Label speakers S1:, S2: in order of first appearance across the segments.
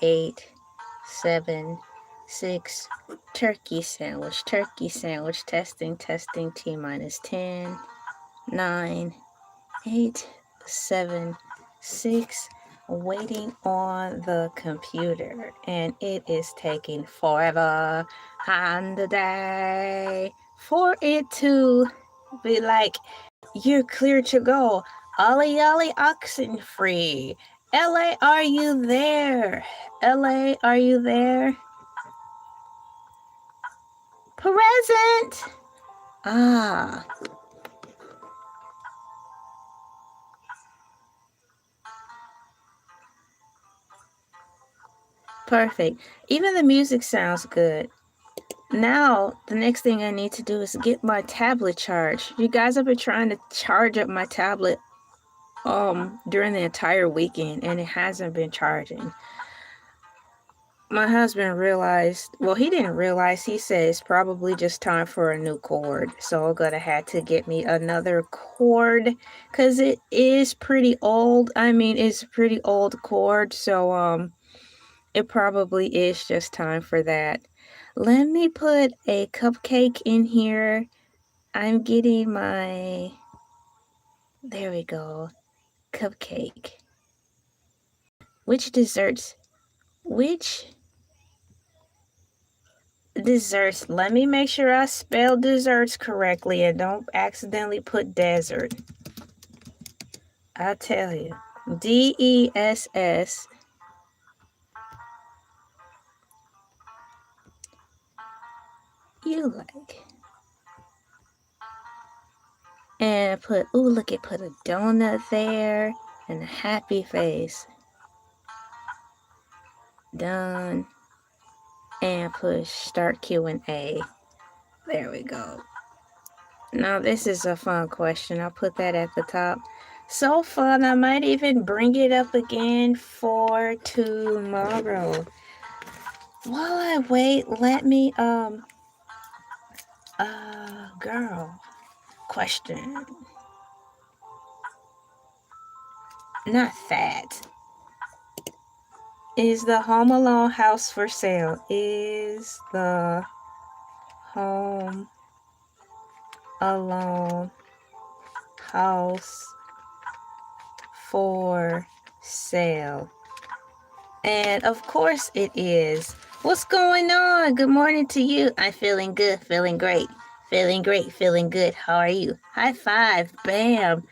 S1: 8, 7, 6. Turkey sandwich, testing, T minus 10, 9, 8, 7, 6. Waiting on the computer, and it is taking forever and a day for it to be like, you're clear to go. Ollie Ollie oxen free. LA, are you there? LA, are you there? Present. Ah. Perfect. Even the music sounds good. Now, the next thing I need to do is get my tablet charged. You guys have been trying to charge up my tablet during the entire weekend, and it hasn't been charging. My husband realized, well, he didn't realize, he said it's probably just time for a new cord. So I'm gonna have to get me another cord, because it is pretty old. I mean, it's a pretty old cord, so it probably is just time for that. Let me put a cupcake in here. I'm getting my, there we go, cupcake. Which desserts? Let me make sure I spell desserts correctly and don't accidentally put desert. I tell you, DESS. You like. And put, ooh, look, it put a donut there and a happy face. Done. And push start Q&A. There we go. Now this is a fun question. I'll put that at the top. So fun, I might even bring it up again for tomorrow. While I wait, let me girl, question. Not that. Is the Home Alone house for sale? Is the Home Alone house for sale? And of course it is. What's going on? Good morning to you. I'm feeling good, feeling great, feeling great, feeling good. How are you? High five, bam.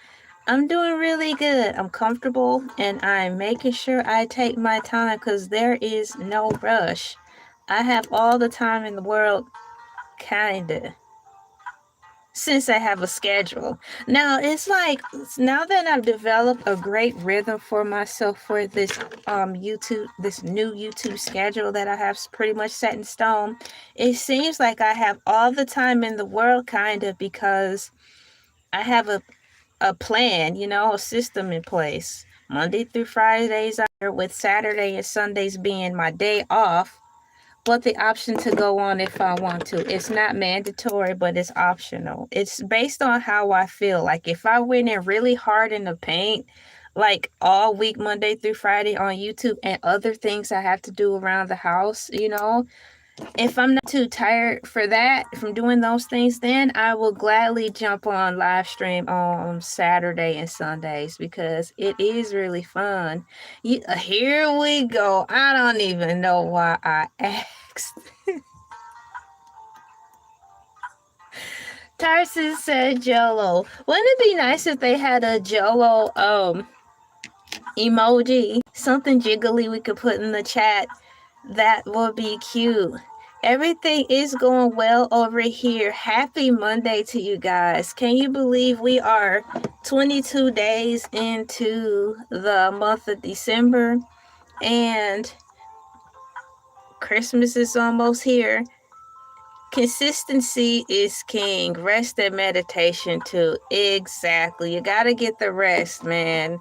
S1: I'm doing really good. I'm comfortable, and I'm making sure I take my time because there is no rush. I have all the time in the world, kinda, since I have a schedule. Now, it's like, now that I've developed a great rhythm for myself for this this new YouTube schedule that I have pretty much set in stone, it seems like I have all the time in the world, kind of, because I have a plan, you know, a system in place. Monday through Fridays, with Saturday and Sundays being my day off, but the option to go on if I want to. It's not mandatory, but it's optional. It's based on how I feel. Like if I went in really hard in the paint, like all week, Monday through Friday on YouTube, and other things I have to do around the house, you know, if I'm not too tired for that, from doing those things, then I will gladly jump on live stream on Saturday and Sundays because it is really fun. Here we go. I don't even know why I asked. Tarsus said Jello. Wouldn't it be nice if they had a Jello emoji? Something jiggly we could put in the chat. That would be cute. Everything is going well over here. Happy Monday to you guys. Can you believe we are 22 days into the month of December and Christmas is almost here? Consistency is king. Rest and meditation too. Exactly. You gotta get the rest, man.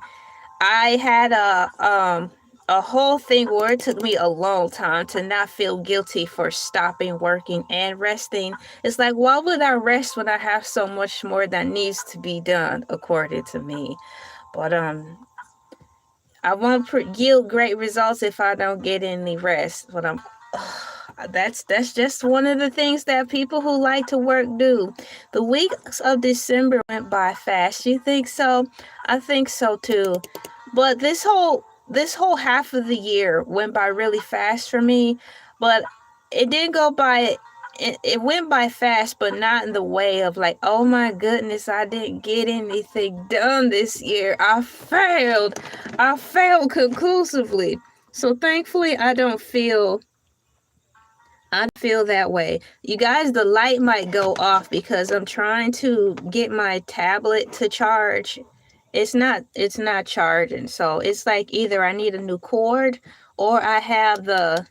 S1: I had a whole thing where it took me a long time to not feel guilty for stopping working and resting. It's like, why would I rest when I have so much more that needs to be done, according to me? But I won't yield great results if I don't get any rest. But that's just one of the things that people who like to work do. The weeks of December went by fast. You think so? I think so too. But this whole half of the year went by really fast for me. But it didn't go by. It went by fast, but not in the way of like, oh my goodness, I didn't get anything done this year. I failed conclusively. So thankfully, I don't feel that way. You guys, the light might go off because I'm trying to get my tablet to charge. It's not charging. So it's like either I need a new cord or I have the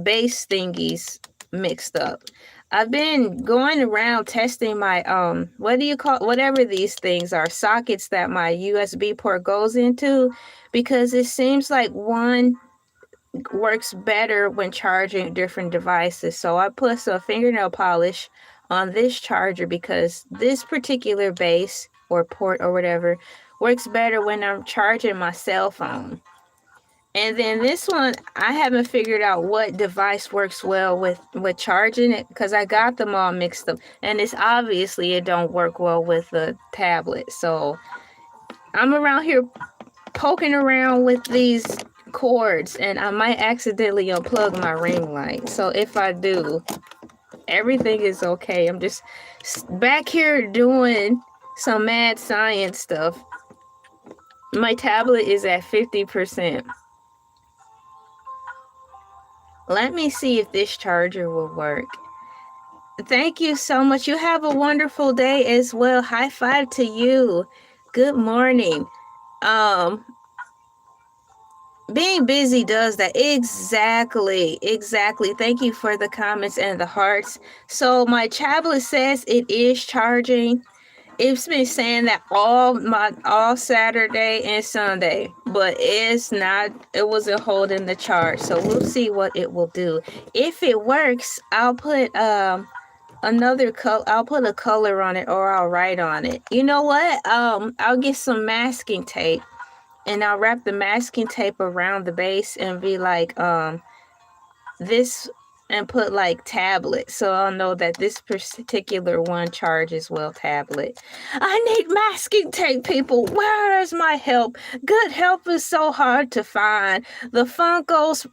S1: base thingies mixed up. I've been going around testing my what do you call, whatever these things are, sockets that my USB port goes into, because it seems like one works better when charging different devices. So I put some fingernail polish on this charger because this particular base or port or whatever works better when I'm charging my cell phone. And then this one, I haven't figured out what device works well with charging it, because I got them all mixed up. And it's obviously it don't work well with the tablet. So I'm around here poking around with these cords, and I might accidentally unplug my ring light. So if I do, everything is okay. I'm just back here doing some mad science stuff. My tablet is at 50%. Let me see if this charger will work. Thank you so much. You have a wonderful day as well. High five to you. Good morning. Being busy does that. Exactly. Thank you for the comments and the hearts. So my tablet says it is charging. It's been saying that all Saturday and Sunday, but it's not. It wasn't holding the charge. So we'll see what it will do. If it works, I'll put another color. I'll put a color on it, or I'll write on it. You know what? I'll get some masking tape, and I'll wrap the masking tape around the base and be like this, and put like tablet, so I'll know that this particular one charges well. Tablet. I need masking tape, people. Where's my help? Good help is so hard to find. The Funkos,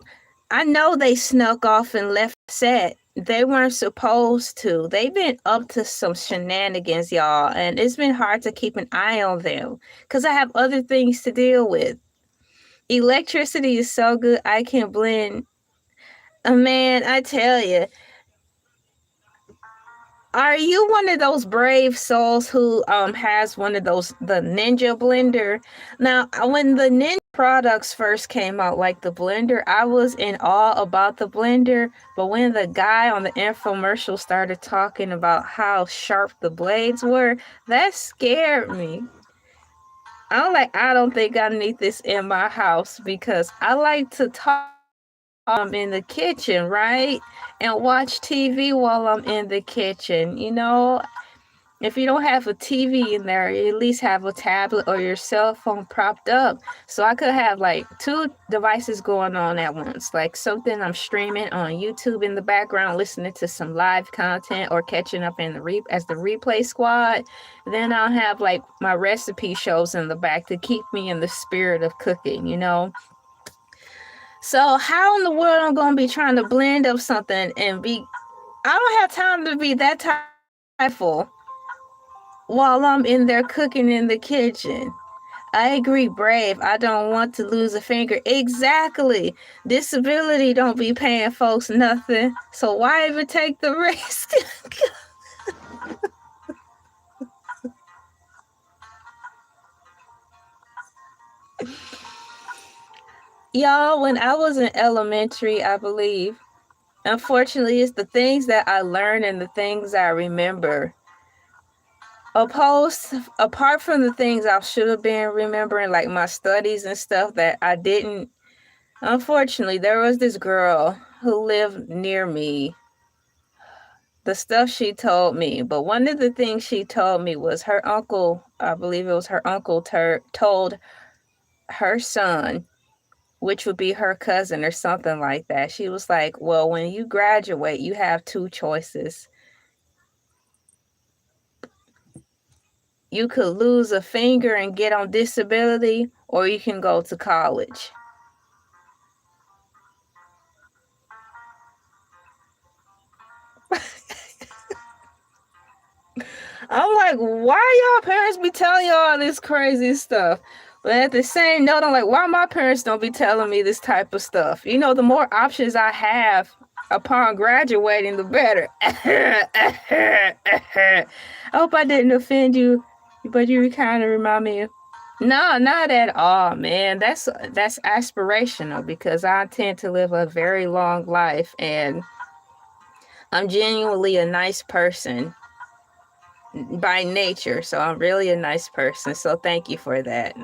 S1: I know they snuck off and left set. They weren't supposed to. They've been up to some shenanigans, y'all, and it's been hard to keep an eye on them because I have other things to deal with. Electricity is so good, I can blend. Man, I tell you, are you one of those brave souls who has one of those, the Ninja blender? Now, when the Ninja products first came out, like the blender, I was in awe about the blender. But when the guy on the infomercial started talking about how sharp the blades were, that scared me. I'm like, I don't think I need this in my house, because I like to talk in the kitchen, right? And watch TV while I'm in the kitchen. You know, if you don't have a TV in there, you at least have a tablet or your cell phone propped up. So I could have like two devices going on at once, like something I'm streaming on YouTube in the background, listening to some live content, or catching up in as the replay squad. Then I'll have like my recipe shows in the back to keep me in the spirit of cooking, you know? So how in the world I'm going to be trying to blend up something and I don't have time to be that typeful while I'm in there cooking in the kitchen. I agree, brave. I don't want to lose a finger. Exactly. Disability don't be paying folks nothing. So why even take the risk? Y'all, when I was in elementary, I believe, unfortunately, it's the things that I learned and the things I remember. Apart from the things I should have been remembering, like my studies and stuff that I didn't. Unfortunately, there was this girl who lived near me. The stuff she told me, but one of the things she told me was her uncle, I believe it was her uncle, told her son, which would be her cousin or something like that. She was like, well, when you graduate, you have two choices. You could lose a finger and get on disability, or you can go to college. I'm like, why y'all parents be telling y'all all this crazy stuff? But at the same note, I'm like, why my parents don't be telling me this type of stuff? You know, the more options I have upon graduating, the better. I hope I didn't offend you, but you kind of remind me of... No, not at all, man. That's aspirational because I intend to live a very long life, and I'm genuinely a nice person by nature, so I'm really a nice person. So thank you for that.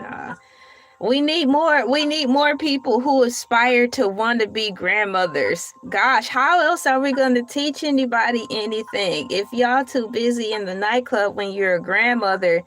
S1: We need more people who aspire to want to be grandmothers. Gosh, how else are we going to teach anybody anything if y'all too busy in the nightclub when you're a grandmother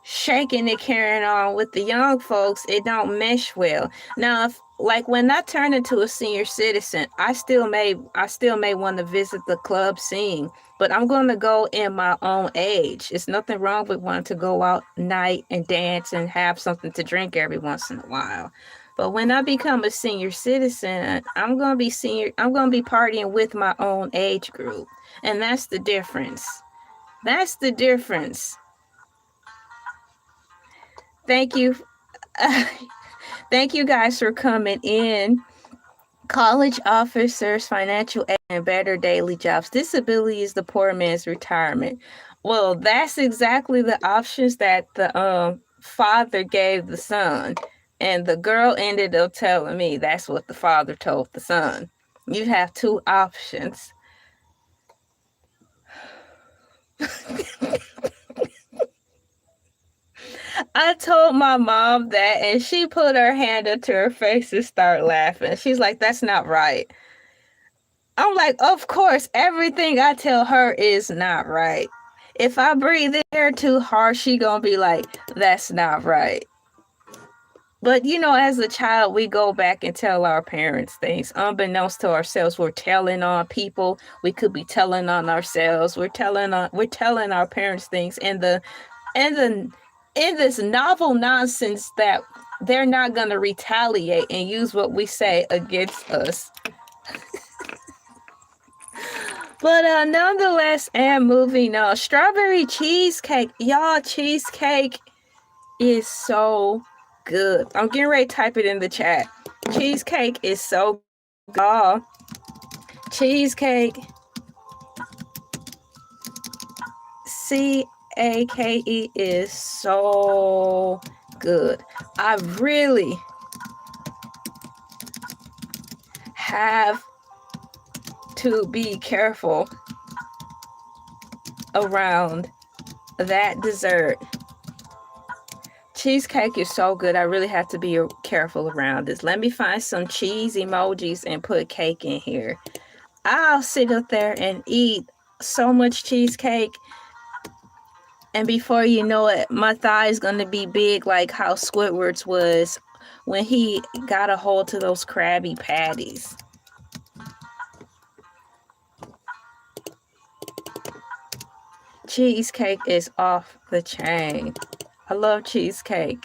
S1: shaking and carrying on with the young folks? It don't mesh well. Now, if, like, when I turn into a senior citizen, I still may want to visit the club scene, but I'm going to go in my own age. It's nothing wrong with wanting to go out night and dance and have something to drink every once in a while. But when I become a senior citizen, I'm going to be partying with my own age group. And that's the difference. That's the difference. Thank you. Thank you guys for coming in. College officers, financial aid, and better daily jobs. Disability is the poor man's retirement. Well, that's exactly the options that the father gave the son. And the girl ended up telling me that's what the father told the son. You have two options. I told my mom that, and she put her hand up to her face and started laughing. She's like, that's not right. I'm like, of course, everything I tell her is not right. If I breathe in air too hard, she gonna be like, that's not right. But, you know, as a child, we go back and tell our parents things. Unbeknownst to ourselves, we're telling on people. We could be telling on ourselves. We're telling our parents things. And in this novel nonsense that they're not gonna retaliate and use what we say against us. But nonetheless, and moving on, strawberry cheesecake. Y'all, cheesecake is so good. I'm getting ready to type it in the chat. Cheesecake is so good. Cheesecake. CAKE is so good. I really have to be careful around that dessert. Cheesecake is so good. I really have to be careful around this. Let me find some cheese emojis and put cake in here. I'll sit up there and eat so much cheesecake, and before you know it, my thigh is going to be big like how Squidward's was when he got a hold to those Krabby Patties. Cheesecake is off the chain. I love cheesecake.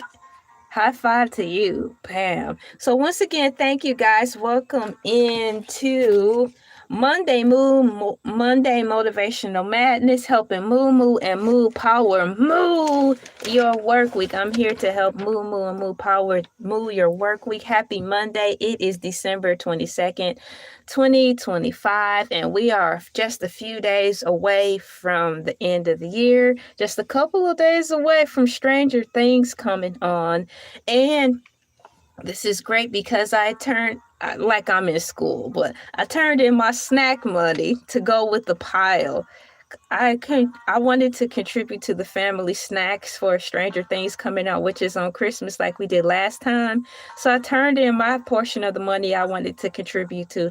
S1: High five to you, Pam. So once again, thank you guys. Welcome into Monday Motivational Madness, helping Mooooo and Mooooo Power Mooooo your work week. I'm here to help Mooooo and Mooooo Power Mooooo your work week. Happy Monday. It is December 22nd, 2025, and we are just a few days away from the end of the year, just a couple of days away from Stranger Things coming on. And this is great because like I'm in school, but I turned in my snack money to go with the pile. I wanted to contribute to the family snacks for Stranger Things coming out, which is on Christmas like we did last time. So I turned in my portion of the money I wanted to contribute to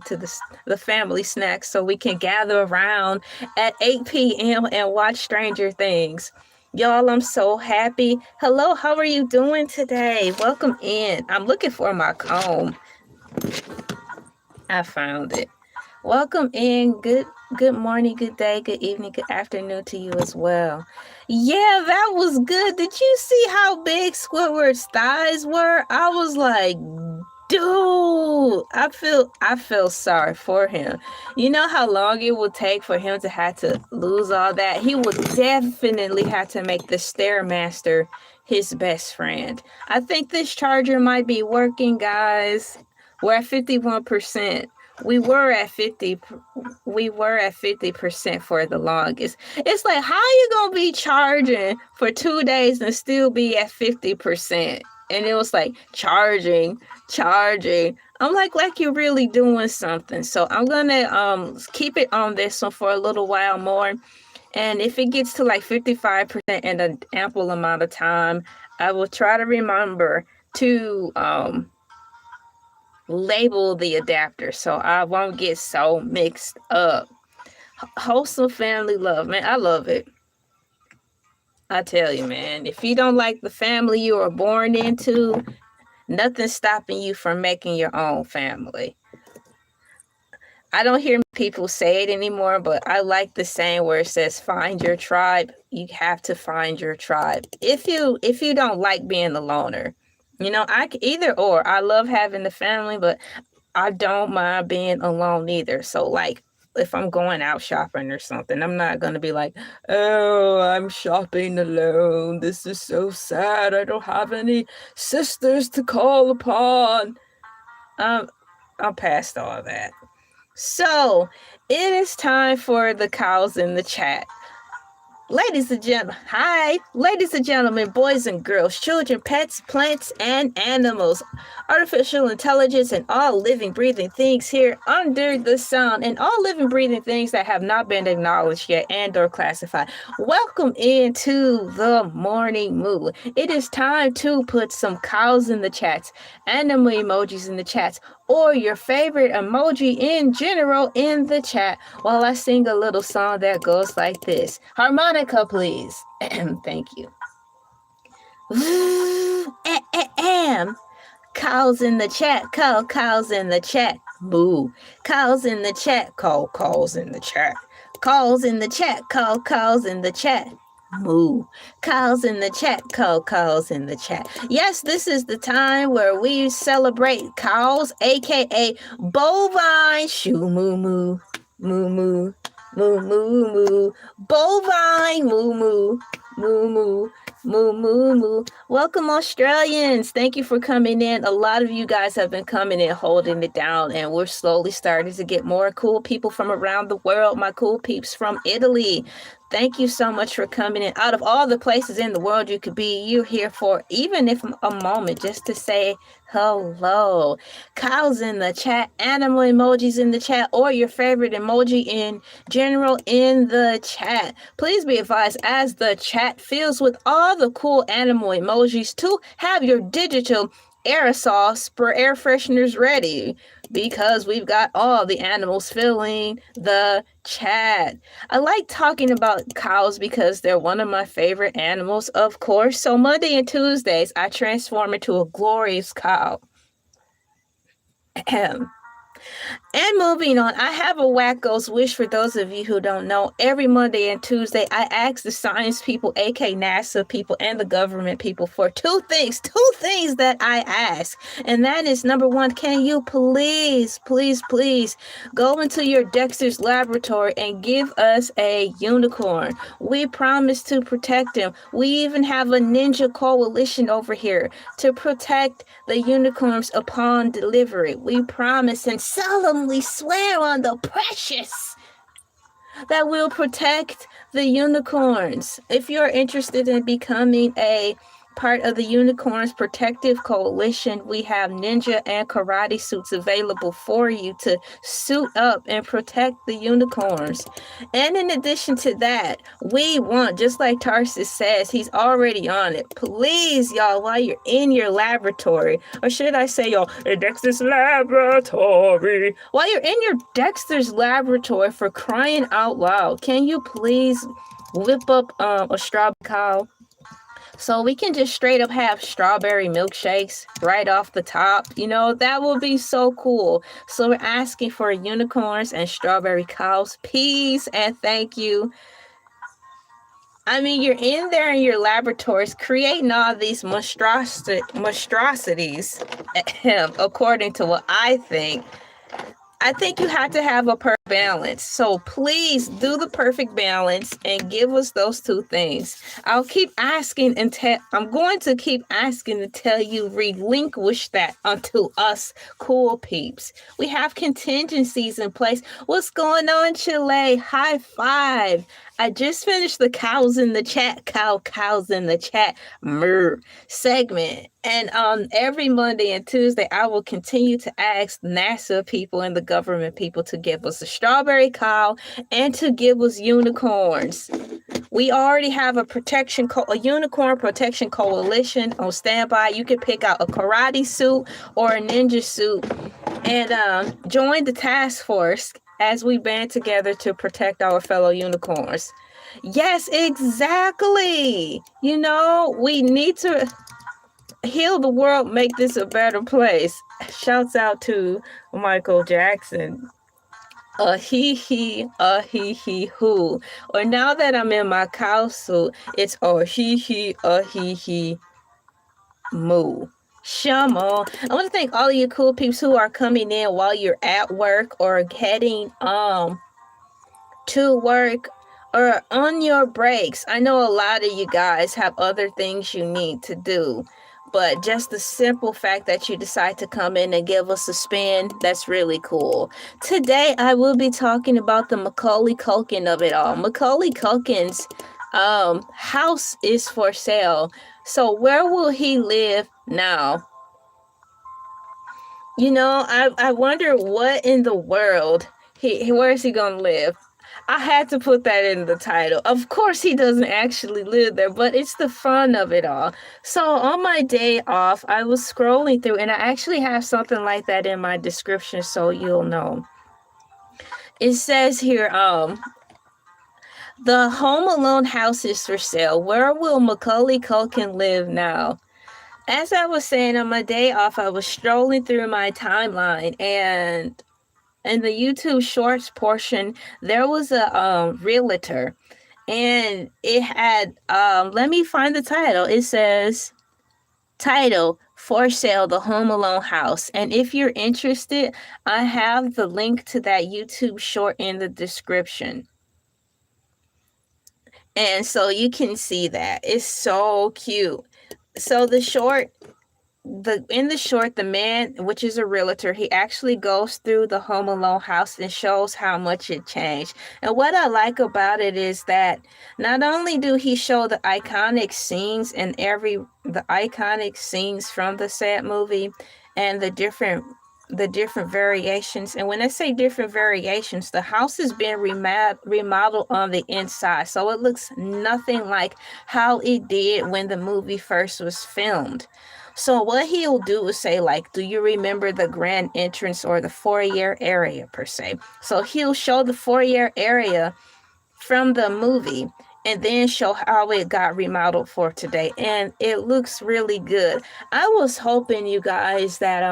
S1: the family snacks so we can gather around at 8 p.m. and watch Stranger Things. Y'all, I'm so happy. Hello, how are you doing today? Welcome in. I'm looking for my comb. I found it. Welcome in. Good morning, good day, good evening, good afternoon to you as well. Yeah, that was good. Did you see how big Squidward's thighs were? I was like, dude, I feel sorry for him. You know how long it would take for him to have to lose all that? He would definitely have to make the Stairmaster his best friend. I think this charger might be working, guys. We're at 51%. We were at 50% for the longest. It's like, how you gonna be charging for 2 days and still be at 50%? And it was like charging. I'm like you're really doing something. So I'm gonna keep it on this one for a little while more. And if it gets to like 55% in an ample amount of time, I will try to remember to label the adapter so I won't get so mixed up. Wholesome family love, man. I love it. I tell you, man, if you don't like the family you were born into, nothing's stopping you from making your own family. I don't hear people say it anymore, but I like the saying where it says find your tribe. You have to find your tribe. If you don't like being the loner, you know, either or. I love having the family, but I don't mind being alone either. So like if I'm going out shopping or something, I'm not going to be like, oh, I'm shopping alone. This is so sad. I don't have any sisters to call upon. I'm past all that. So it is time for the cows in the chat. Ladies and gentlemen, boys and girls, children, pets, plants, and animals, artificial intelligence, and all living, breathing things here under the sun, and all living, breathing things that have not been acknowledged yet and or classified. Welcome into the morning Mooooo. It is time to put some cows in the chats, animal emojis in the chats, or your favorite emoji in general in the chat while I sing a little song that goes like this. Harmonica, please. Thank you. Cows in the chat. Cows in the chat. Moo. Cows in the chat. Calls in the chat. Calls in the chat. Calls in the chat. Moo. Calls in the chat. Calls in the chat. Yes, this is the time where we celebrate cows, aka bovine. Shoo moo moo. Moo moo. Moo moo moo. Bovine. Moo moo. Moo moo. Moo moo moo. Welcome, Australians. Thank you for coming in. A lot of you guys have been coming in, holding it down, and we're slowly starting to get more cool people from around the world. My cool peeps from Italy. Thank you so much for coming in. Out of all the places in the world you could be, you're here for even if a moment just to say hello. Cows in the chat, animal emojis in the chat, or your favorite emoji in general in the chat. Please be advised, as the chat fills with all the cool animal emojis, to have your digital aerosol air fresheners ready, because we've got all the animals filling the chat. I like talking about cows because they're one of my favorite animals, of course. So Monday and Tuesdays, I transform into a glorious cow. And moving on, I have a Wacko's Wish for those of you who don't know. Every Monday and Tuesday, I ask the science people, aka NASA people, and the government people for two things that I ask. And that is, number one, can you please go into your Dexter's laboratory and give us a unicorn? We promise to protect him. We even have a ninja coalition over here to protect the unicorns upon delivery. We promise and solemnly swear on the precious that we'll protect the unicorns. If you're interested in becoming a part of the Unicorns Protective Coalition, we have ninja and karate suits available for you to suit up and protect the unicorns. And in addition to that, we want, just like Tarsus says, he's already on it. Please, y'all, while you're in your laboratory, or should I say, y'all, in Dexter's laboratory, while you're in your Dexter's laboratory, for crying out loud, can you please whip up a strawberry cow, so we can just straight up have strawberry milkshakes right off the top. You know, that would be so cool. So we're asking for unicorns and strawberry cows. Peace and thank you. I mean, you're in there in your laboratories creating all these monstrosities, according to what I think. I think you have to have a perfect balance. So please do the perfect balance and give us those two things. I'll keep asking I'm going to keep asking until you relinquish that unto us, Cool Peeps. We have contingencies in place. What's going on, Chile? High five. I just finished the cows in the chat, cows in the chat segment. And every Monday and Tuesday, I will continue to ask NASA people and the government people to give us a strawberry cow and to give us unicorns. We already have a unicorn protection coalition on standby. You can pick out a karate suit or a ninja suit and join the task force as we band together to protect our fellow unicorns. Yes, exactly. You know, we need to heal the world, make this a better place. Shouts out to Michael Jackson. He, who. Or now that I'm in my cow suit, it's he, moo. Shamo. I want to thank all of you cool peeps who are coming in while you're at work or heading to work or on your breaks. I know a lot of you guys have other things you need to do, but just the simple fact that you decide to come in and give us a spin, that's really cool. Today, I will be talking about the Macaulay Culkin of it all. Macaulay Culkin's house is for sale. So where will he live now? You know, I wonder what in the world, where is he going to live? I had to put that in the title. Of course, he doesn't actually live there, but it's the fun of it all. So on my day off, I was scrolling through, and I actually have something like that in my description, so you'll know. It says here, the Home Alone house is for sale. Where will Macaulay Culkin live now? As I was saying, on my day off, I was strolling through my timeline, and in the YouTube Shorts portion, there was a realtor, and it had, let me find the title. It says, title, for sale, the Home Alone house. And if you're interested, I have the link to that YouTube short in the description. And so you can see that. It's so cute. So the short, the man, which is a realtor, he actually goes through the Home Alone house and shows how much it changed. And what I like about it is that not only do he show the iconic scenes from the said movie and the different variations. And when I say different variations, the house is being remodeled on the inside, so it looks nothing like how it did when the movie first was filmed. So what he'll do is say, like, do you remember the grand entrance or the foyer area per se? So he'll show the foyer area from the movie and then show how it got remodeled for today. And it looks really good. I was hoping, you guys, that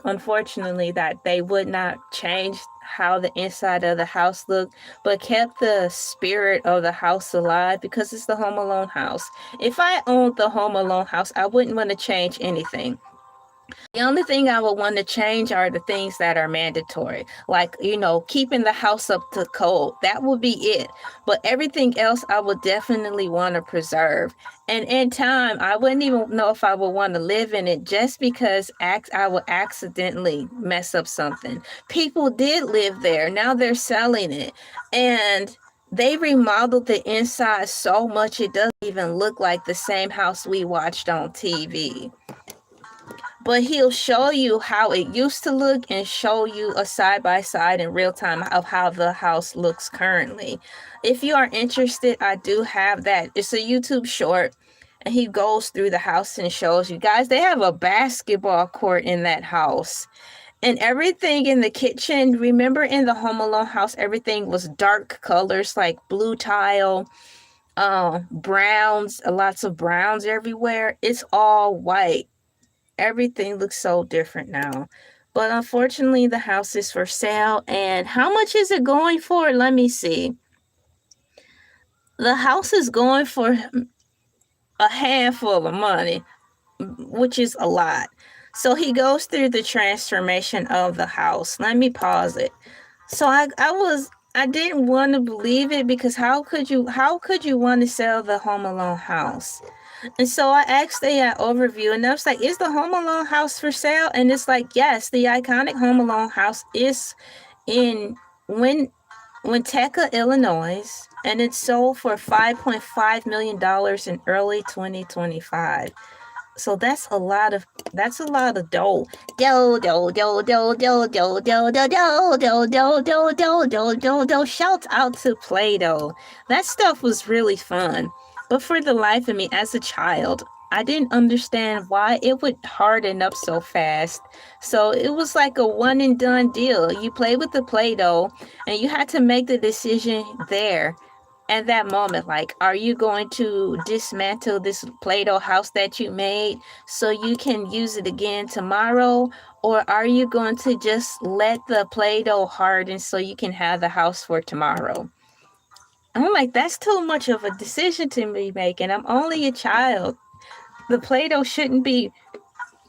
S1: unfortunately that they would not change how the inside of the house looked, but kept the spirit of the house alive, because it's the Home Alone house. If I owned the Home Alone house, I wouldn't want to change anything. The only thing I would want to change are the things that are mandatory, like, you know, keeping the house up to code. That would be it. But everything else I would definitely want to preserve. And in time, I wouldn't even know if I would want to live in it, just because I would accidentally mess up something. People did live there. Now they're selling it. And they remodeled the inside so much it doesn't even look like the same house we watched on TV. But he'll show you how it used to look and show you a side-by-side in real time of how the house looks currently. If you are interested, I do have that. It's a YouTube short, and he goes through the house and shows you. Guys, they have a basketball court in that house. And everything in the kitchen, remember in the Home Alone house, everything was dark colors, like blue tile, browns, lots of browns everywhere. It's all white. Everything looks so different now. But unfortunately, the house is for sale. And how much is it going for? Let me see. The house is going for a handful of money, which is a lot. So he goes through the transformation of the house. Let me pause it. So I didn't want to believe it, because how could you want to sell the Home Alone house? And so I asked the overview, and I was like, is the Home Alone house for sale? And it's like, yes, the iconic Home Alone house is in Winnetka, Illinois, and it's sold for $5.5 million in early 2025. So that's a lot of dough. Dough, dough, dough, dough, dough, dough, dough, dough, dough, dough, dough, dough, dough, dough, dough, dough. Shout out to Play-Doh. That stuff was really fun. But for the life of me, as a child, I didn't understand why it would harden up so fast. So it was like a one and done deal. You play with the Play-Doh, and you had to make the decision there at that moment, like, are you going to dismantle this Play-Doh house that you made so you can use it again tomorrow? Or are you going to just let the Play-Doh harden so you can have the house for tomorrow? I'm like, that's too much of a decision to be making. I'm only a child. The Play-Doh shouldn't be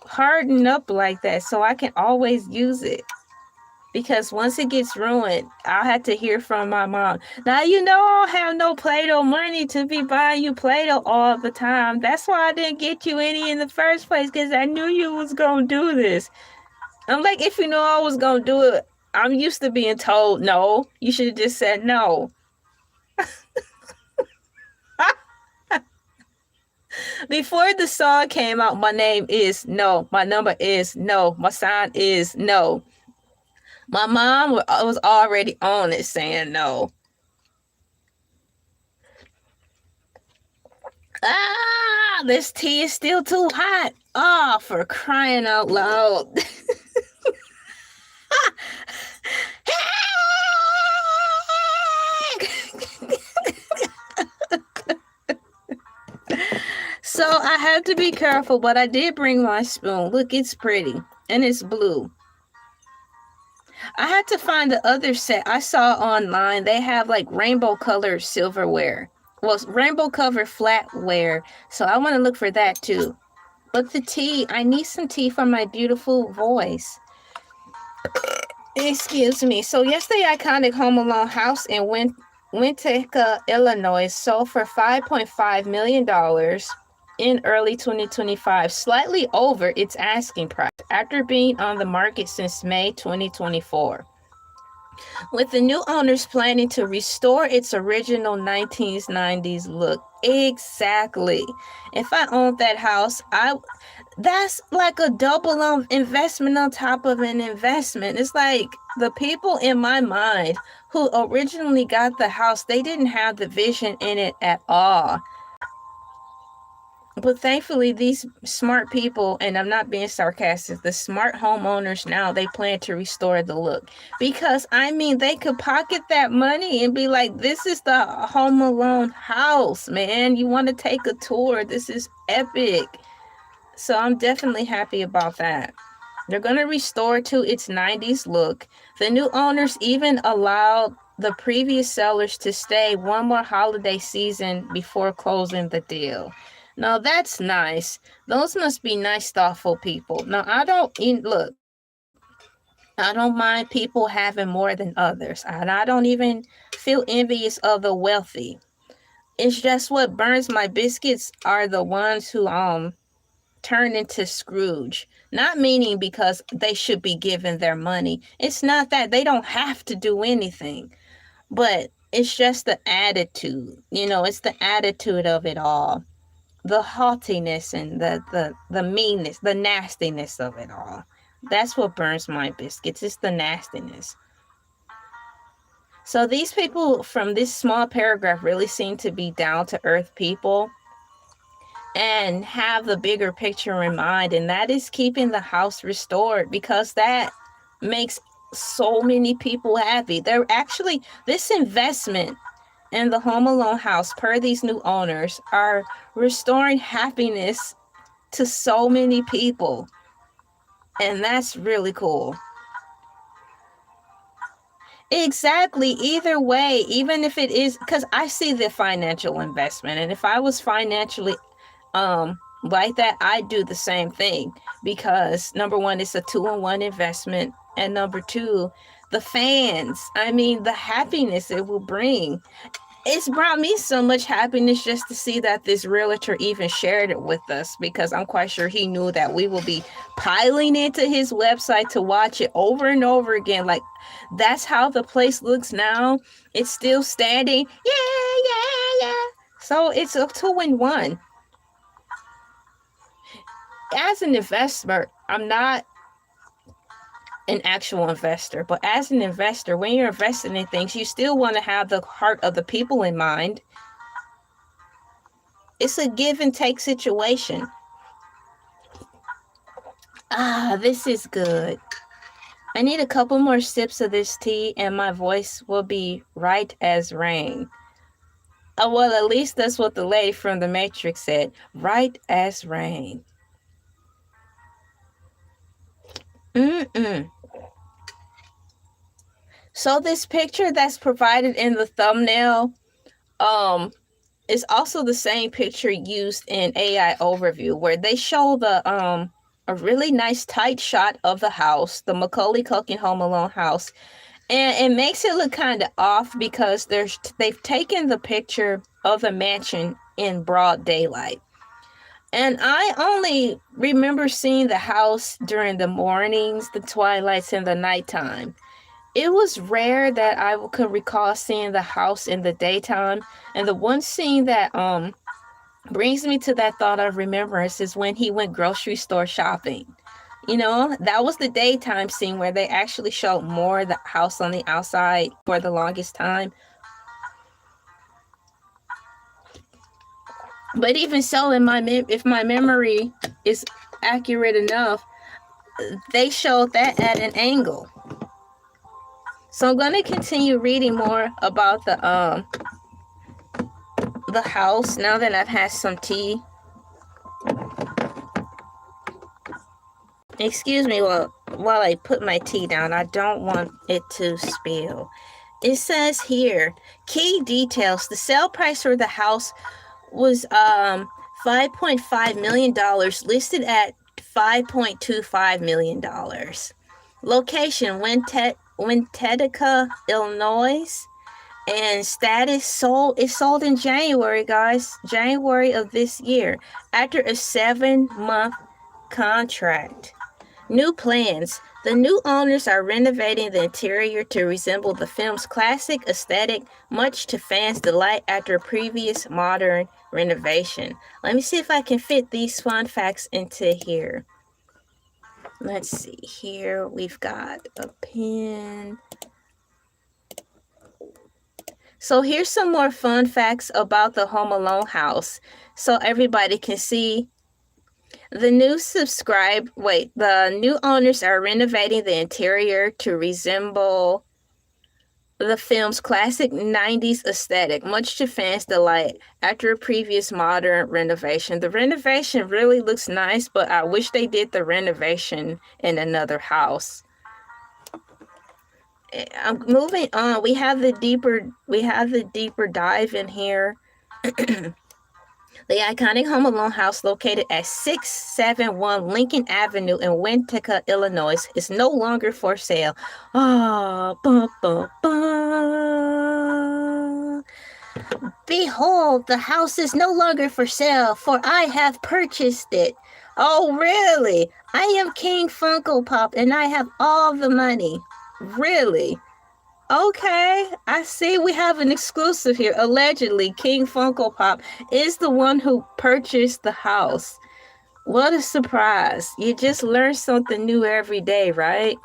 S1: hardened up like that, so I can always use it. Because once it gets ruined, I'll have to hear from my mom. Now, I don't have no Play-Doh money to be buying you Play-Doh all the time. That's why I didn't get you any in the first place, because I knew you was going to do this. I'm like, if you know I was going to do it, I'm used to being told no. You should have just said no. Before the song came out, my name is no. My number is no. My sign is no. My mom was already on it saying no. This tea is still too hot. Oh, for crying out loud. So I have to be careful, but I did bring my spoon. Look, it's pretty, and it's blue. I had to find the other set I saw online. They have like rainbow colored silverware. Well, rainbow covered flatware. So I want to look for that too. But the tea, I need some tea for my beautiful voice. Excuse me. So yes, the iconic Home Alone house in Winnetka, Illinois sold for $5.5 million in early 2025, slightly over its asking price after being on the market since May 2024. With the new owners planning to restore its original 1990s look. Exactly. If I owned that house, that's like a double investment on top of an investment. It's like the people in my mind who originally got the house, they didn't have the vision in it at all. But thankfully, these smart people, and I'm not being sarcastic, the smart homeowners now, they plan to restore the look. Because, I mean, they could pocket that money and be like, this is the Home Alone house, man. You want to take a tour. This is epic. So I'm definitely happy about that. They're going to restore to its 90s look. The new owners even allowed the previous sellers to stay one more holiday season before closing the deal. Now, that's nice. Those must be nice, thoughtful people. Now, I don't mind people having more than others. And I don't even feel envious of the wealthy. It's just what burns my biscuits are the ones who turn into Scrooge. Not meaning because they should be given their money. It's not that. They don't have to do anything. But it's just the attitude. It's the attitude of it all. The haughtiness and the meanness, the nastiness of it all. That's what burns my biscuits. It's the nastiness. So these people from this small paragraph really seem to be down-to-earth people and have the bigger picture in mind, and that is keeping the house restored, because that makes so many people happy. This investment in the Home Alone house, per these new owners, are restoring happiness to so many people. And that's really cool. Exactly. Either way, even if it is, because I see the financial investment, and if I was financially like that, I'd do the same thing, because number one, it's a 2-in-1 investment, and number two, the fans, I mean, the happiness it will bring. It's brought me so much happiness just to see that this realtor even shared it with us, because I'm quite sure he knew that we will be piling into his website to watch it over and over again. Like, that's how the place looks now. It's still standing. Yeah. So it's a 2-in-1. As an investor, I'm not an actual investor, but as an investor, when you're investing in things, you still want to have the heart of the people in mind. It's a give and take situation. This is good. I need a couple more sips of this tea and my voice will be right as rain. Well, at least that's what the lady from the Matrix said. Right as rain. So this picture that's provided in the thumbnail is also the same picture used in AI overview, where they show the a really nice tight shot of the house, the Macaulay Culkin Home Alone house. And it makes it look kind of off because they've taken the picture of the mansion in broad daylight. And I only remember seeing the house during the mornings, the twilights, and the nighttime. It was rare that I could recall seeing the house in the daytime. And the one scene that brings me to that thought of remembrance is when he went grocery store shopping. You know, that was the daytime scene where they actually showed more of the house on the outside for the longest time. But even so, if my memory is accurate enough, they showed that at an angle. So I'm going to continue reading more about the house now that I've had some tea. Excuse me while I put my tea down. I don't want it to spill. It says here, key details. The sale price for the house was $5.5 million, listed at $5.25 million. Location, Winnetka, Illinois. And status sold. It sold in January, guys. January of this year, after a 7-month contract. New plans. The new owners are renovating the interior to resemble the film's classic aesthetic, much to fans' delight after a previous modern renovation. Let me see if I can fit these fun facts into here. Let's see here. We've got a pen. So here's some more fun facts about the Home Alone house, so everybody can see. The new owners are renovating the interior to resemble the film's classic 90s aesthetic, much to fans' delight after a previous modern renovation. The renovation really looks nice, but I wish they did the renovation in another house. I'm moving on. We have the deeper dive in here. The iconic Home Alone house, located at 671 Lincoln Avenue in Winnetka, Illinois, is no longer for sale. Behold, the house is no longer for sale, for I have purchased it. Oh, really? I am King Funko Pop, and I have all the money. Really? Okay, I see we have an exclusive here. Allegedly, King Funko Pop is the one who purchased the house. What a surprise. You just learn something new every day, right?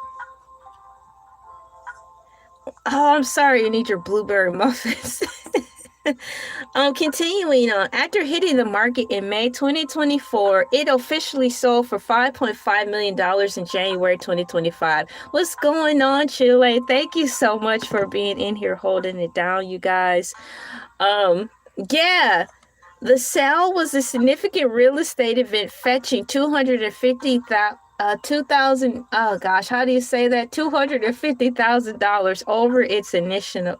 S1: Oh, I'm sorry, you need your blueberry muffins. Continuing on, after hitting the market in May 2024, it officially sold for $5.5 million in January 2025. What's going on, Chile? Thank you so much for being in here holding it down, you guys. Yeah, the sale was a significant real estate event fetching 250,000, oh gosh, how do you say that? $250,000 over its initial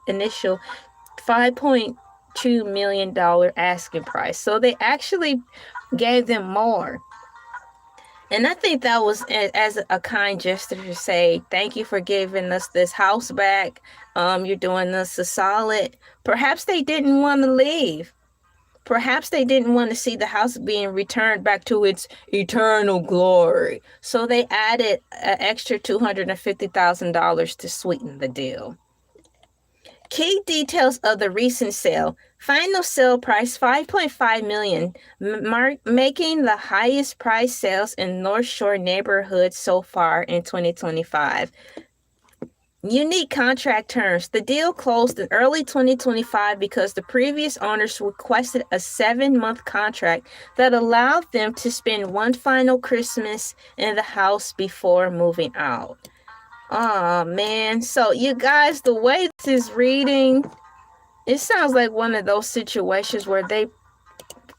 S1: $5.2 million asking price. So they actually gave them more. And I think that was as a kind gesture to say, thank you for giving us this house back. You're doing us a solid. Perhaps they didn't want to leave. Perhaps they didn't want to see the house being returned back to its eternal glory. So they added an extra $250,000 to sweeten the deal. Key details of the recent sale. Final sale price $5.5 million, making the highest price sales in North Shore neighborhoods so far in 2025. Unique contract terms. The deal closed in early 2025 because the previous owners requested a 7-month contract that allowed them to spend one final Christmas in the house before moving out. Oh man, so you guys, the way this is reading, it sounds like one of those situations where they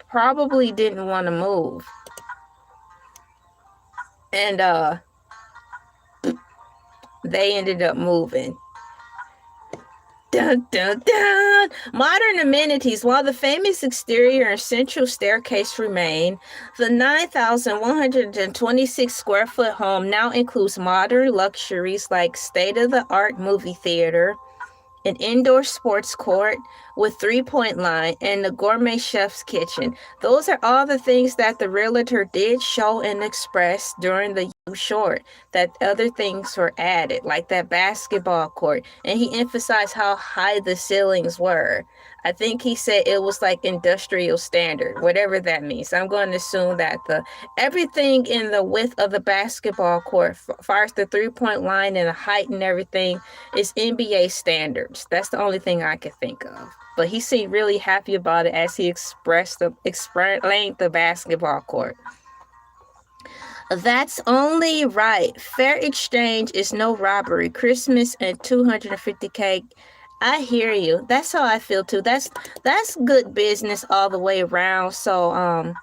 S1: probably didn't want to move. And they ended up moving. Dun, dun, dun. Modern amenities. While the famous exterior and central staircase remain, the 9,126 square foot home now includes modern luxuries like state-of-the-art movie theater, an indoor sports court with 3-point line, and the gourmet chef's kitchen. Those are all the things that the realtor did show and express during the short, that other things were added, like that basketball court. And he emphasized how high the ceilings were. I think he said it was like industrial standard, whatever that means. I'm going to assume that everything in the width of the basketball court, as far as the 3-point line and the height and everything, is NBA standards. That's the only thing I could think of. But he seemed really happy about it as he explained the basketball court. That's only right. Fair exchange is no robbery. Christmas and $250K. I hear you. That's how I feel too. That's good business all the way around. So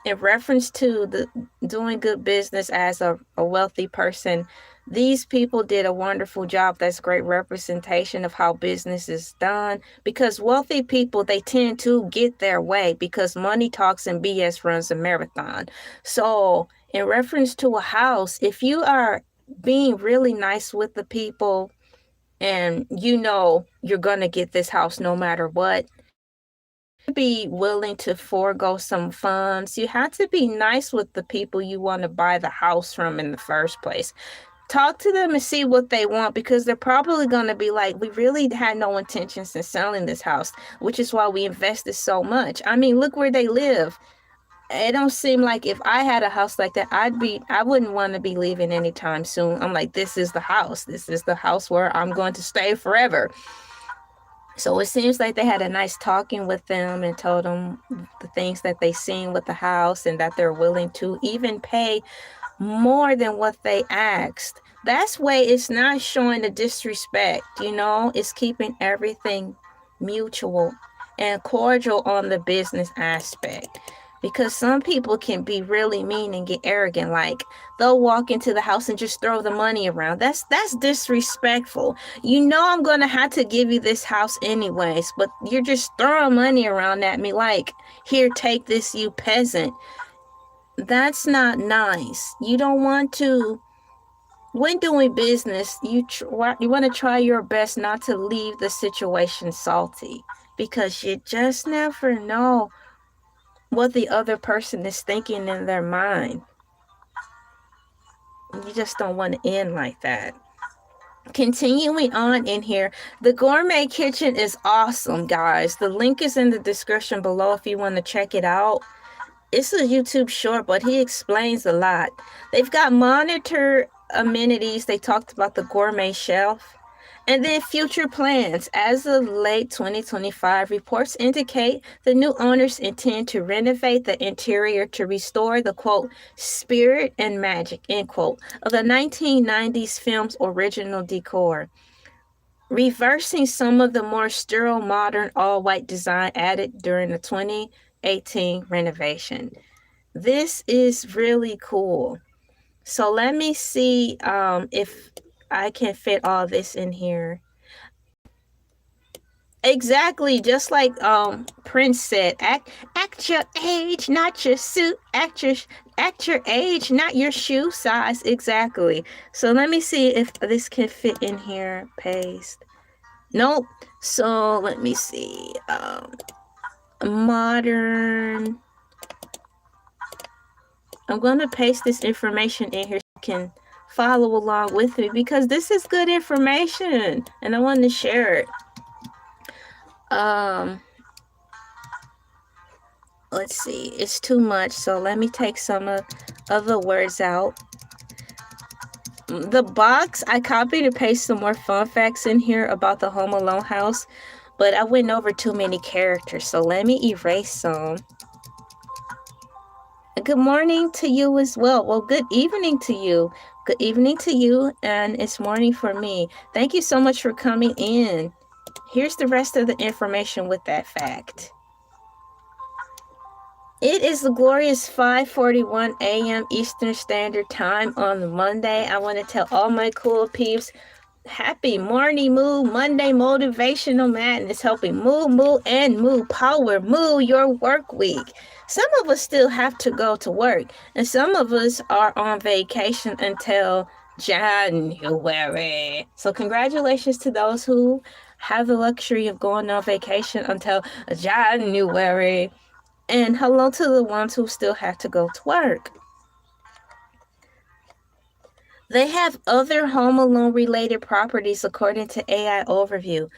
S1: in reference to the doing good business as a wealthy person, these people did a wonderful job. That's great representation of how business is done, because wealthy people, they tend to get their way because money talks and BS runs a marathon. So in reference to a house, if you are being really nice with the people and you know you're going to get this house no matter what, be willing to forego some funds. You have to be nice with the people you want to buy the house from in the first place. Talk to them and see what they want, because they're probably going to be like, we really had no intentions in selling this house, which is why we invested so much. I mean, look where they live. It don't seem like if I had a house like that, I wouldn't want to be leaving anytime soon. I'm like, this is the house. This is the house where I'm going to stay forever. So it seems like they had a nice talking with them and told them the things that they seen with the house and that they're willing to even pay more than what they asked. That's way it's not showing the disrespect, it's keeping everything mutual and cordial on the business aspect. Because some people can be really mean and get arrogant, like they'll walk into the house and just throw the money around. That's disrespectful. I'm gonna have to give you this house anyways, but you're just throwing money around at me like, here, take this, you peasant. That's not nice. You don't want to, when doing business, you want to try your best not to leave the situation salty, because you just never know what the other person is thinking in their mind. You just don't want to end like that. Continuing on in here, the gourmet kitchen is awesome, guys. The link is in the description below if you want to check it out. It's a YouTube short, but he explains a lot. They've got monitor amenities. They talked about the gourmet shelf. And then future plans. As of late 2025, reports indicate the new owners intend to renovate the interior to restore the, quote, spirit and magic, end quote, of the 1990s film's original decor, reversing some of the more sterile, modern, all-white design added during the 2018 renovation. This is really cool. So let me see if I can fit all this in here. Exactly, just like Prince said, act your age, not your suit. Act your age, not your shoe size. Exactly. So let me see if this can fit in here. Paste. Nope. So let me see. Modern. I'm going to paste this information in here so you can follow along with me, because this is good information and I want to share it. Let's see, it's too much, so let me take some of the words out. The box, I copied and pasted some more fun facts in here about the Home Alone house, but I went over too many characters, so let me erase some. Good morning to you as well. Well, good evening to you. Good evening to you, and it's morning for me. Thank you so much for coming in. Here's the rest of the information with that fact. It is the glorious 5:41 a.m. Eastern Standard Time on Monday. I want to tell all my cool peeps, happy morning, Mooooo Monday Motivational Madness, helping Mooooo and Mooooo power Mooooo your work week. Some of us still have to go to work, and some of us are on vacation until January. So congratulations to those who have the luxury of going on vacation until January. And hello to the ones who still have to go to work. They have other Home Alone related properties according to AI Overview.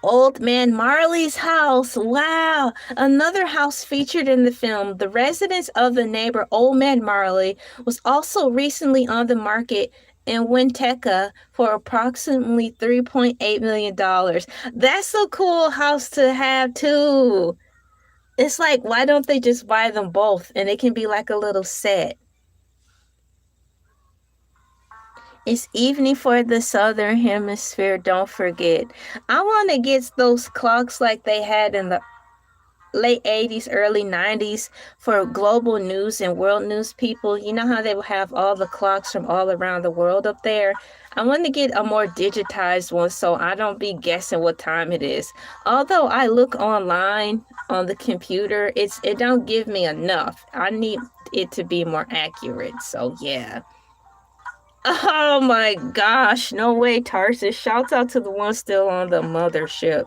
S1: Old Man Marley's house. Wow. Another house featured in the film. The residence of the neighbor Old Man Marley was also recently on the market in Winteca for approximately $3.8 million. That's a cool house to have too. It's like, why don't they just buy them both and it can be like a little set? It's evening for the Southern Hemisphere, don't forget. I want to get those clocks like they had in the late 80s, early 90s for global news and world news people. You know how they will have all the clocks from all around the world up there? I want to get a more digitized one so I don't be guessing what time it is. Although I look online on the computer, it don't give me enough. I need it to be more accurate. So yeah. Oh my gosh, no way, Tarsus. Shouts out to the ones still on the mothership.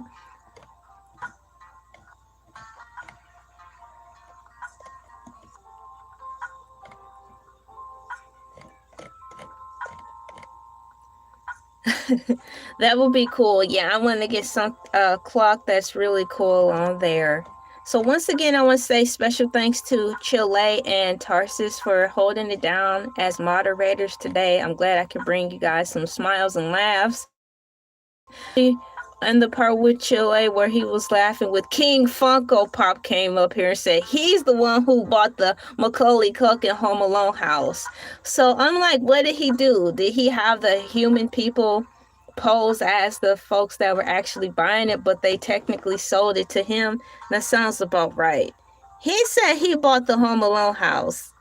S1: That would be cool. Yeah, I want to get some clock that's really cool on there. So once again, I want to say special thanks to Chile and Tarsus for holding it down as moderators today. I'm glad I could bring you guys some smiles and laughs. And the part with Chile where he was laughing with King Funko Pop came up here and said he's the one who bought the Macaulay Culkin Home Alone house. So I'm like, what did he do? Did he have the human people pose as the folks that were actually buying it, but they technically sold it to him? That sounds about right. He said he bought the Home Alone house.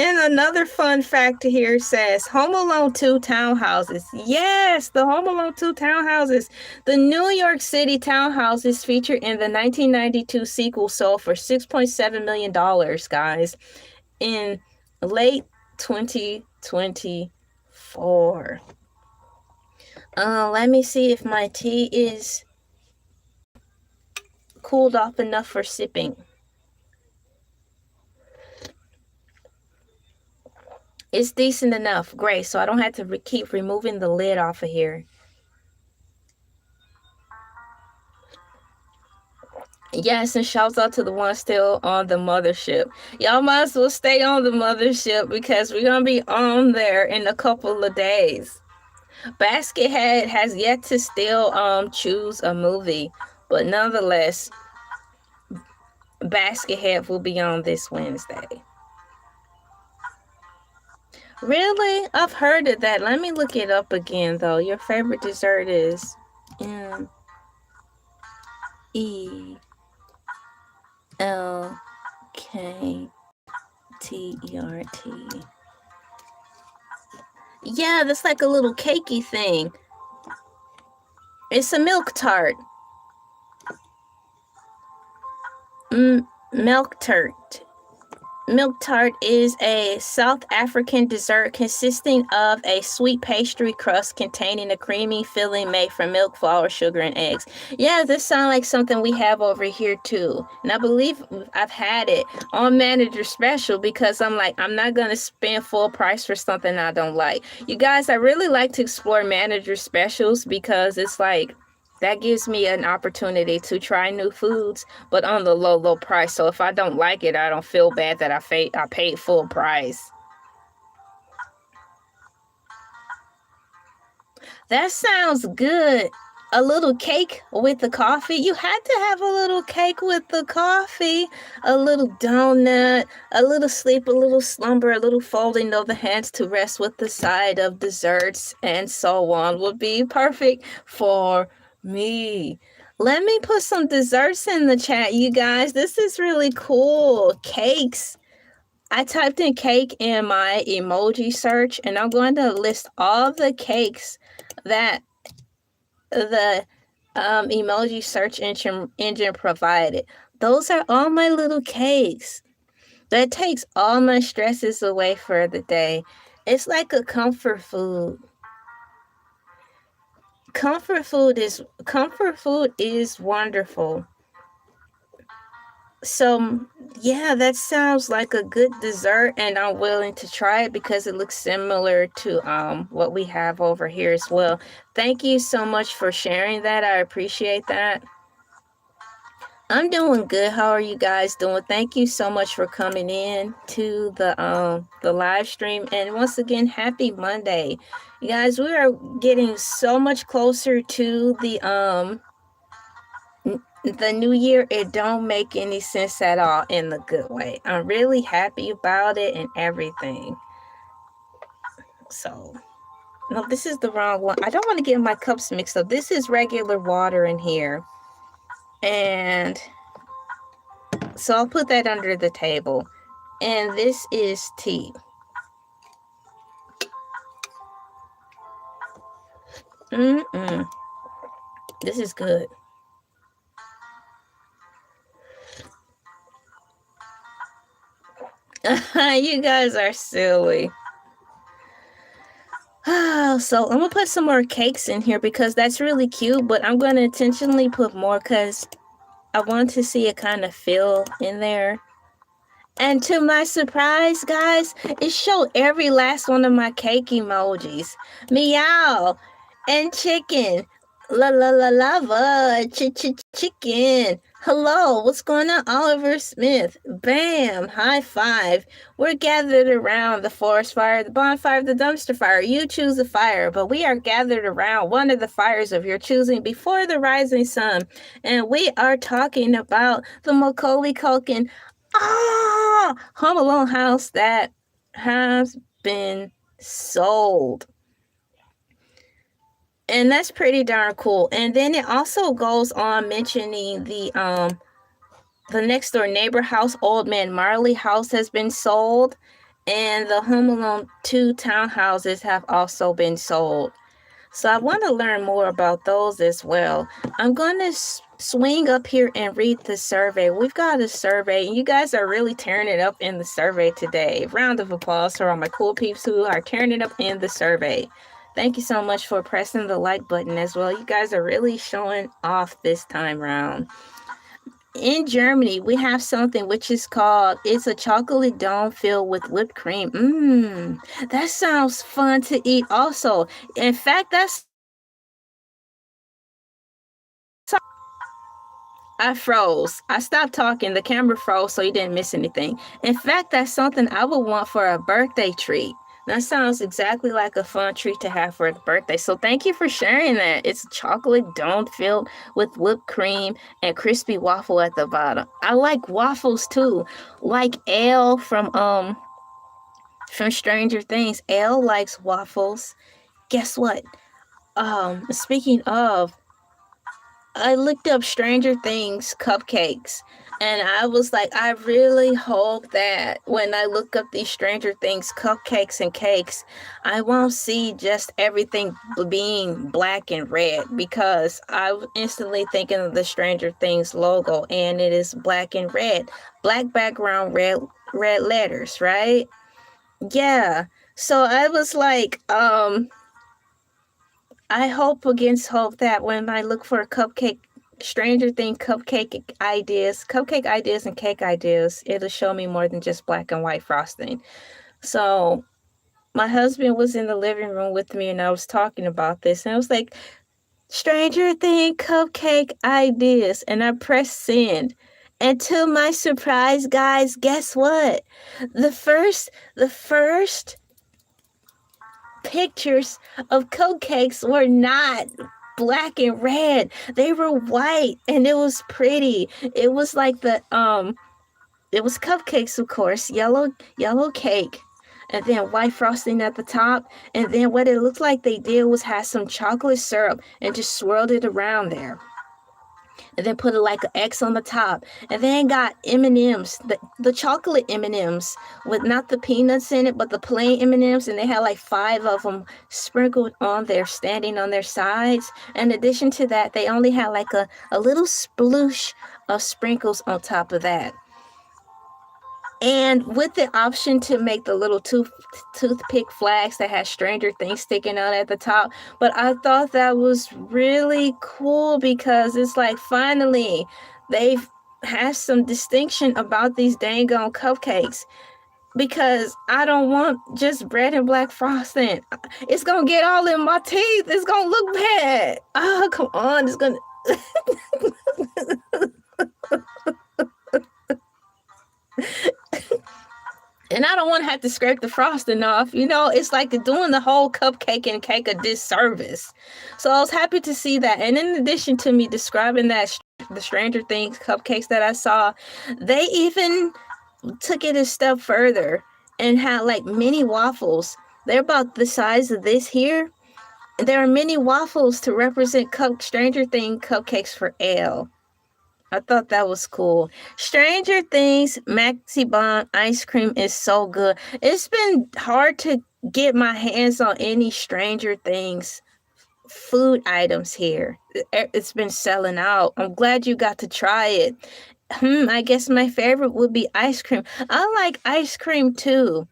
S1: And another fun fact here says Home Alone 2 townhouses. Yes, the Home Alone 2 townhouses. The New York City townhouses featured in the 1992 sequel sold for $6.7 million, guys, in late 2024. Let me see if my tea is cooled off enough for sipping. It's decent enough. Great. So I don't have to keep removing the lid off of here. Yes, and shouts out to the ones still on the mothership. Y'all might as well stay on the mothership because we're gonna be on there in a couple of days. Baskethead has yet to still choose a movie, but nonetheless, Baskethead will be on this Wednesday. Really? I've heard of that. Let me look it up again though. Your favorite dessert is MELKTERT. Yeah, that's like a little cakey thing. It's a milk tart. Milk tart. Milk tart is a South African dessert consisting of a sweet pastry crust containing a creamy filling made from milk, flour, sugar, and eggs. Yeah, this sounds like something we have over here too. And I believe I've had it on Manager Special because I'm like, I'm not going to spend full price for something I don't like. You guys, I really like to explore Manager Specials because it's like, that gives me an opportunity to try new foods, but on the low price. So if I don't like it, I don't feel bad that I paid full price. That sounds good. A little cake with the coffee. You had to have a little cake with the coffee. A little donut, a little sleep, a little slumber, a little folding of the hands to rest with the side of desserts and so on would be perfect for me. Let me put some desserts in the chat, you guys. This is really cool. Cakes. I typed in cake in my emoji search, and I'm going to list all the cakes that the emoji search engine provided. Those are all my little cakes. That takes all my stresses away for the day. It's like a comfort food. Comfort food is wonderful. So yeah, that sounds like a good dessert, and I'm willing to try it because it looks similar to what we have over here as well. Thank you so much for sharing that. I appreciate that. I'm doing good. How are you guys doing? Thank you so much for coming in to the live stream. And once again, happy Monday. You guys, we are getting so much closer to the new year. It don't make any sense at all in the good way. I'm really happy about it and everything. So, no, this is the wrong one. I don't want to get my cups mixed up. This is regular water in here. And so I'll put that under the table. And this is tea. This is good. You guys are silly. So I'm gonna put some more cakes in here because that's really cute, but I'm gonna intentionally put more because I want to see it kind of fill in there. And to my surprise, guys, it showed every last one of my cake emojis. Meow and chicken. La la la lava. Chicken. Hello, what's going on, Oliver Smith? Bam, high five. We're gathered around the forest fire, the bonfire, the dumpster fire. You choose a fire, but we are gathered around one of the fires of your choosing before the rising sun. And we are talking about the Macaulay Culkin Home Alone house that has been sold. And that's pretty darn cool. And then it also goes on mentioning the next door neighbor house, Old Man Marley house, has been sold. And the Home Alone 2 townhouses have also been sold. So I want to learn more about those as well. I'm going to swing up here and read the survey. We've got a survey, and you guys are really tearing it up in the survey today. Round of applause for all my cool peeps who are tearing it up in the survey. Thank you so much for pressing the like button as well. You guys are really showing off this time round. In Germany, we have something which is called, it's a chocolate dome filled with whipped cream. That sounds fun to eat also. In fact, that's I froze. I stopped talking. The camera froze, so you didn't miss anything. In fact, that's something I would want for a birthday treat. That sounds exactly like a fun treat to have for a birthday. So thank you for sharing that. It's chocolate dome filled with whipped cream and crispy waffle at the bottom. I like waffles too. Like Elle from Stranger Things. Elle likes waffles. Guess what? Speaking of, I looked up Stranger Things cupcakes, and I was like, I really hope that when I look up these Stranger Things cupcakes and cakes, I won't see just everything being black and red, because I was instantly thinking of the Stranger Things logo, and it is black and red. Black background, red letters, right? Yeah. So I was like, I hope against hope that when I look for Stranger Thing cupcake ideas and cake ideas, it'll show me more than just black and white frosting. So my husband was in the living room with me, and I was talking about this, and I was like, Stranger Thing cupcake ideas, and I pressed send. And to my surprise, guys, guess what? The first pictures of cupcakes were not black and red. They were white, and it was pretty. It was like it was cupcakes, of course, yellow cake, and then white frosting at the top. And then what it looked like they did was have some chocolate syrup and just swirled it around there, and then put it like an X on the top, and then got M&Ms, the chocolate M&Ms with not the peanuts in it, but the plain M&Ms, and they had like 5 of them sprinkled on there, standing on their sides. In addition to that, they only had like a little sploosh of sprinkles on top of that. And with the option to make the little toothpick flags that had Stranger Things sticking out at the top. But I thought that was really cool, because it's like finally they've had some distinction about these dang on cupcakes. Because I don't want just red and black frosting. It's gonna get all in my teeth. It's gonna look bad. Oh, come on. It's gonna and I don't want to have to scrape the frosting off. It's like doing the whole cupcake and cake a disservice. So I was happy to see that. And in addition to me describing the Stranger Things cupcakes that I saw, they even took it a step further and had like mini waffles. They're about the size of this here. There are mini waffles to represent Stranger Things cupcakes for Elle. I thought that was cool. Stranger Things Maxi Bomb ice cream is so good. It's been hard to get my hands on any Stranger Things food items here. It's been selling out. I'm glad you got to try it. I guess my favorite would be ice cream. I like ice cream too.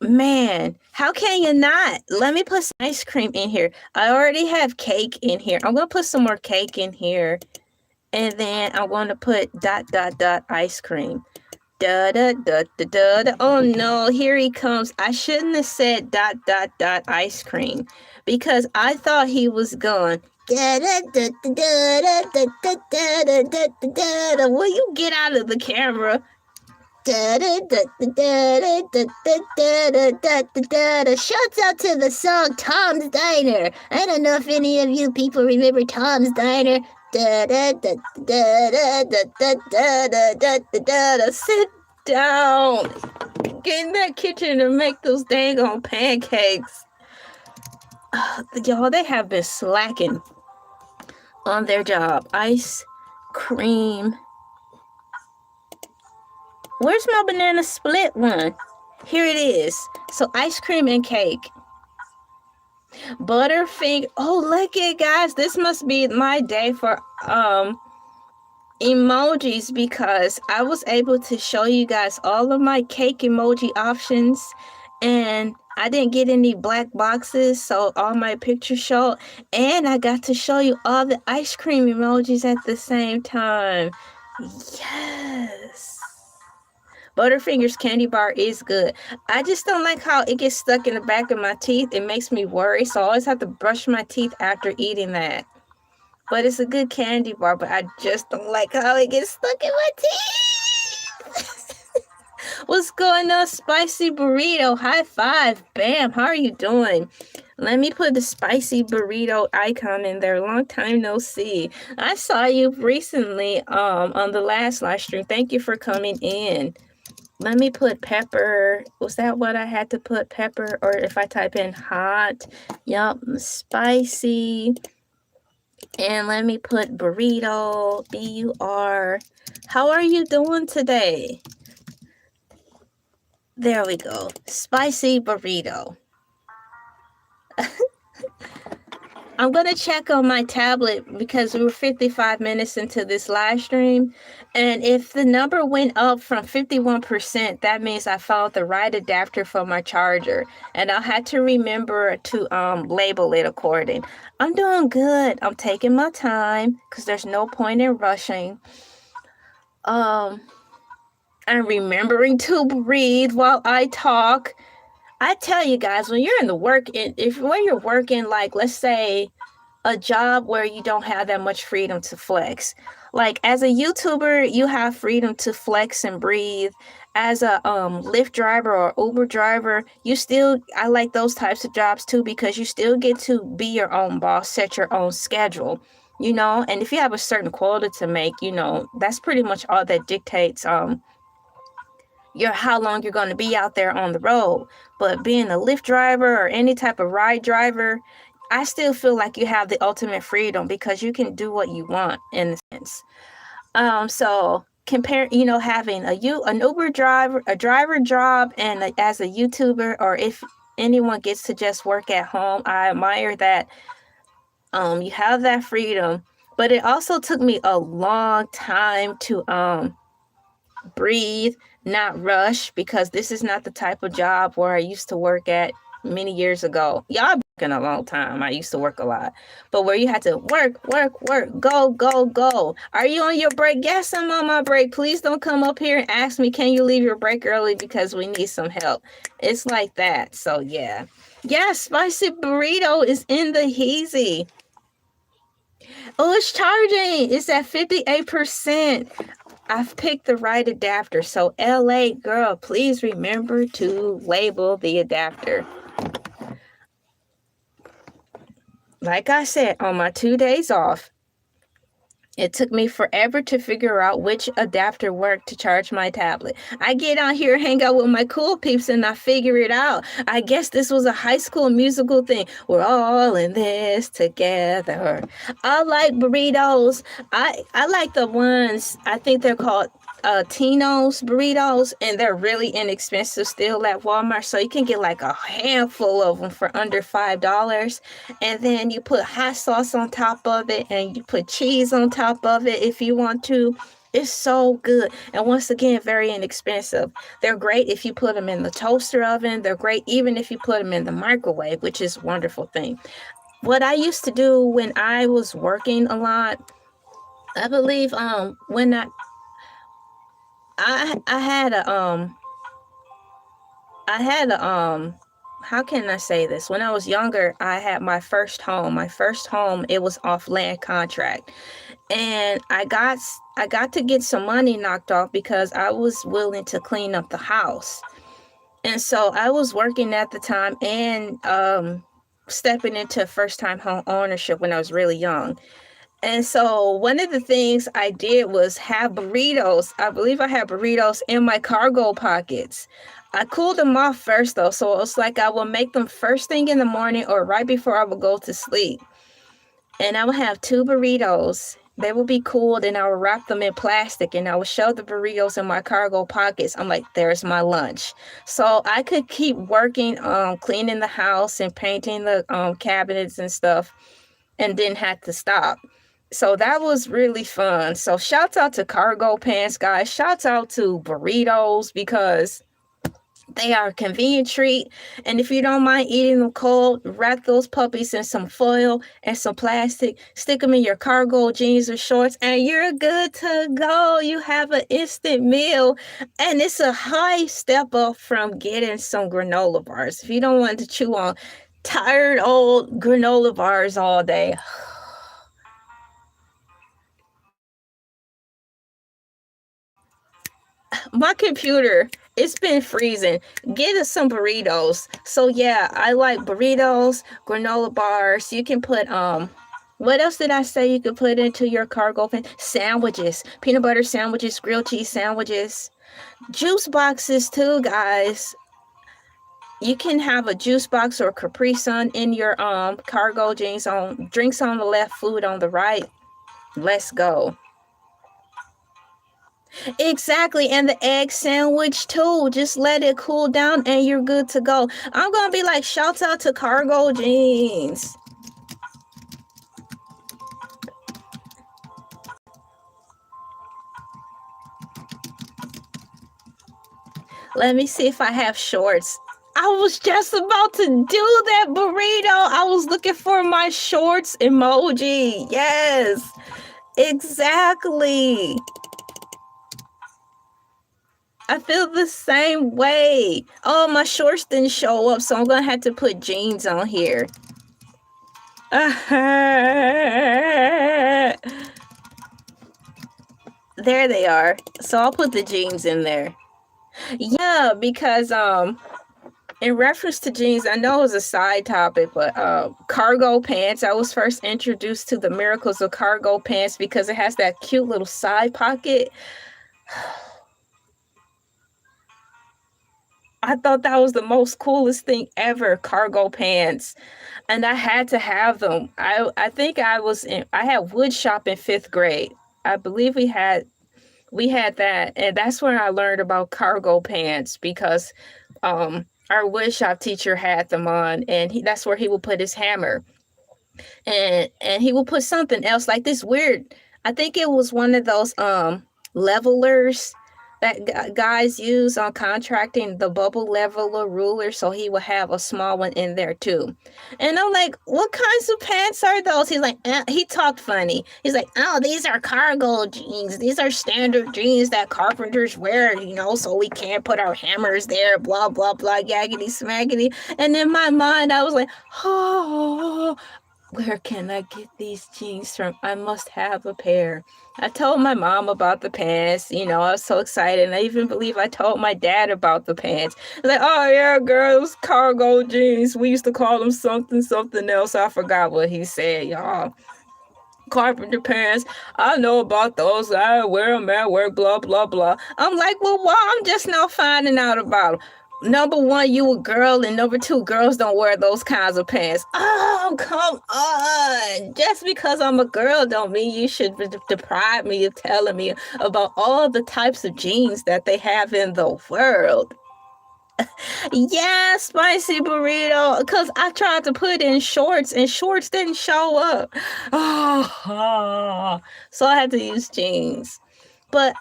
S1: Man, how can you not? Let me put some ice cream in here. I already have cake in here. I'm going to put some more cake in here. And then I want to put ... ice cream. Da da da da da da. Oh no, here he comes. I shouldn't have said ... ice cream, because I thought he was going da da da da da da da da da da da da. Will you get out of the camera? Da da da da da da da da da da da. Shouts out to the song Tom's Diner. I don't know if any of you people remember Tom's Diner. Da da da da da da da da da da da. Sit down. Get in that kitchen and make those dang on pancakes. Y'all, they have been slacking on their job. Ice cream. Where's my banana split one? Here it is. So ice cream and cake. Butterfinger. Oh, look at guys. This must be my day for emojis, because I was able to show you guys all of my cake emoji options, and I didn't get any black boxes, so all my pictures showed, and I got to show you all the ice cream emojis at the same time. Yes. Butterfinger's candy bar is good. I just don't like how it gets stuck in the back of my teeth. It makes me worry, so I always have to brush my teeth after eating that. but it's a good candy bar, but I just don't like how it gets stuck in my teeth. What's going on, Spicy Burrito? High five. Bam. How are you doing? Let me put the Spicy Burrito icon in there. Long time no see. I saw you recently on the last live stream. Thank you for coming in. Let me put pepper. Was that what I had to put? Pepper? Or if I type in hot? Yup. Spicy. And let me put burrito. B-U-R. How are you doing today? There we go. Spicy burrito. I'm going to check on my tablet because we were 55 minutes into this live stream. And if the number went up from 51%, that means I found the right adapter for my charger. And I'll have to remember to label it according. I'm doing good. I'm taking my time because there's no point in rushing. I'm remembering to breathe while I talk. I tell you guys, when you're in the work, when you're working, like, let's say a job where you don't have that much freedom to flex, like as a YouTuber, you have freedom to flex and breathe. As a Lyft driver or Uber driver, I like those types of jobs too, because you still get to be your own boss, set your own schedule, and if you have a certain quota to make, that's pretty much all that dictates how long you're going to be out there on the road. But being a Lyft driver or any type of ride driver, I still feel like you have the ultimate freedom because you can do what you want in a sense. So compare, having an Uber driver, a driver job, and as a YouTuber, or if anyone gets to just work at home, I admire that. You have that freedom, but it also took me a long time to breathe, not rush, because this is not the type of job where I used to work at many years ago. Y'all been a long time. I used to work a lot, but where you had to work, go. Are you on your break? Yes, I'm on my break. Please don't come up here and ask me, can you leave your break early because we need some help. It's like that. So yeah, Spicy Burrito is in the heezy. Oh, it's charging. It's at 58%. I've picked the right adapter. So LA girl, please remember to label the adapter. Like I said, on my 2 days off, it took me forever to figure out which adapter worked to charge my tablet. I get on here, hang out with my Cool Peeps, and I figure it out. I guess this was a High School Musical thing. We're all in this together. I like burritos. I like the ones, I think they're called Tino's burritos, and they're really inexpensive still at Walmart, so you can get like a handful of them for under $5, and then you put hot sauce on top of it, and you put cheese on top of it if you want to. It's so good, and once again, very inexpensive. They're great if you put them in the toaster oven. They're great even if you put them in the microwave, which is a wonderful thing. What I used to do when I was working a lot, I believe when I had a how can I say this? When I was younger, I had my first home. My first home, it was off land contract. And I got to get some money knocked off because I was willing to clean up the house. And so I was working at the time and stepping into first time home ownership when I was really young. And so one of the things I did was have burritos. I believe I had burritos in my cargo pockets. I cooled them off first, though. So it was like I would make them first thing in the morning or right before I would go to sleep. And I would have 2 burritos. They would be cooled, and I would wrap them in plastic, and I would shove the burritos in my cargo pockets. I'm like, there's my lunch. So I could keep working, cleaning the house and painting the cabinets and stuff, and didn't have to stop. So that was really fun. So shouts out to cargo pants, guys. Shouts out to burritos because they are a convenient treat. And if you don't mind eating them cold, wrap those puppies in some foil and some plastic, stick them in your cargo jeans or shorts, and you're good to go. You have an instant meal. And it's a high step up from getting some granola bars. If you don't want to chew on tired old granola bars all day, my computer, it's been freezing. Get us some burritos. So yeah, I like burritos, granola bars. You can put what else did I say you could put into your cargo pan? Sandwiches, peanut butter sandwiches, grilled cheese sandwiches, juice boxes too, guys. You can have a juice box or Capri Sun in your cargo jeans. On drinks on the left, food on the right. Let's go. Exactly, and the egg sandwich too. Just let it cool down and you're good to go. I'm gonna be like, shouts out to cargo jeans. Let me see if I have shorts. I was just about to do that, burrito. I was looking for my shorts emoji. Yes, exactly. I feel the same way. Oh, my shorts didn't show up, so I'm gonna have to put jeans on here. There they are. So I'll put the jeans in there. Yeah, because in reference to jeans, I know it was a side topic, but cargo pants. I was first introduced to the miracles of cargo pants because it has that cute little side pocket. I thought that was the most coolest thing ever, cargo pants. And I had to have them. I think I had wood shop in 5th grade. I believe we had that, and that's when I learned about cargo pants because our wood shop teacher had them on, and that's where he would put his hammer, and he would put something else like this weird. I think it was one of those levelers that guys use on contracting, the bubble leveler ruler, so he would have a small one in there too. And I'm like, what kinds of pants are those? He's like, he talked funny. He's like, oh, these are cargo jeans. These are standard jeans that carpenters wear, so we can't put our hammers there, blah, blah, blah, yaggity smaggity. And in my mind, I was like, oh, where can I get these jeans from? I must have a pair. I told my mom about the pants. I was so excited. And I even believe I told my dad about the pants. I was like, oh, yeah, girl, those cargo jeans. We used to call them something else. I forgot what he said, y'all. Carpenter pants. I know about those. I wear them at work, blah, blah, blah. I'm like, well, why? I'm just now finding out about them. Number one, you a girl, and number two, girls don't wear those kinds of pants. Oh, come on. Just because I'm a girl don't mean you should deprive me of telling me about all the types of jeans that they have in the world. Yeah, spicy burrito, because I tried to put in shorts and shorts didn't show up. Oh, so I had to use jeans. But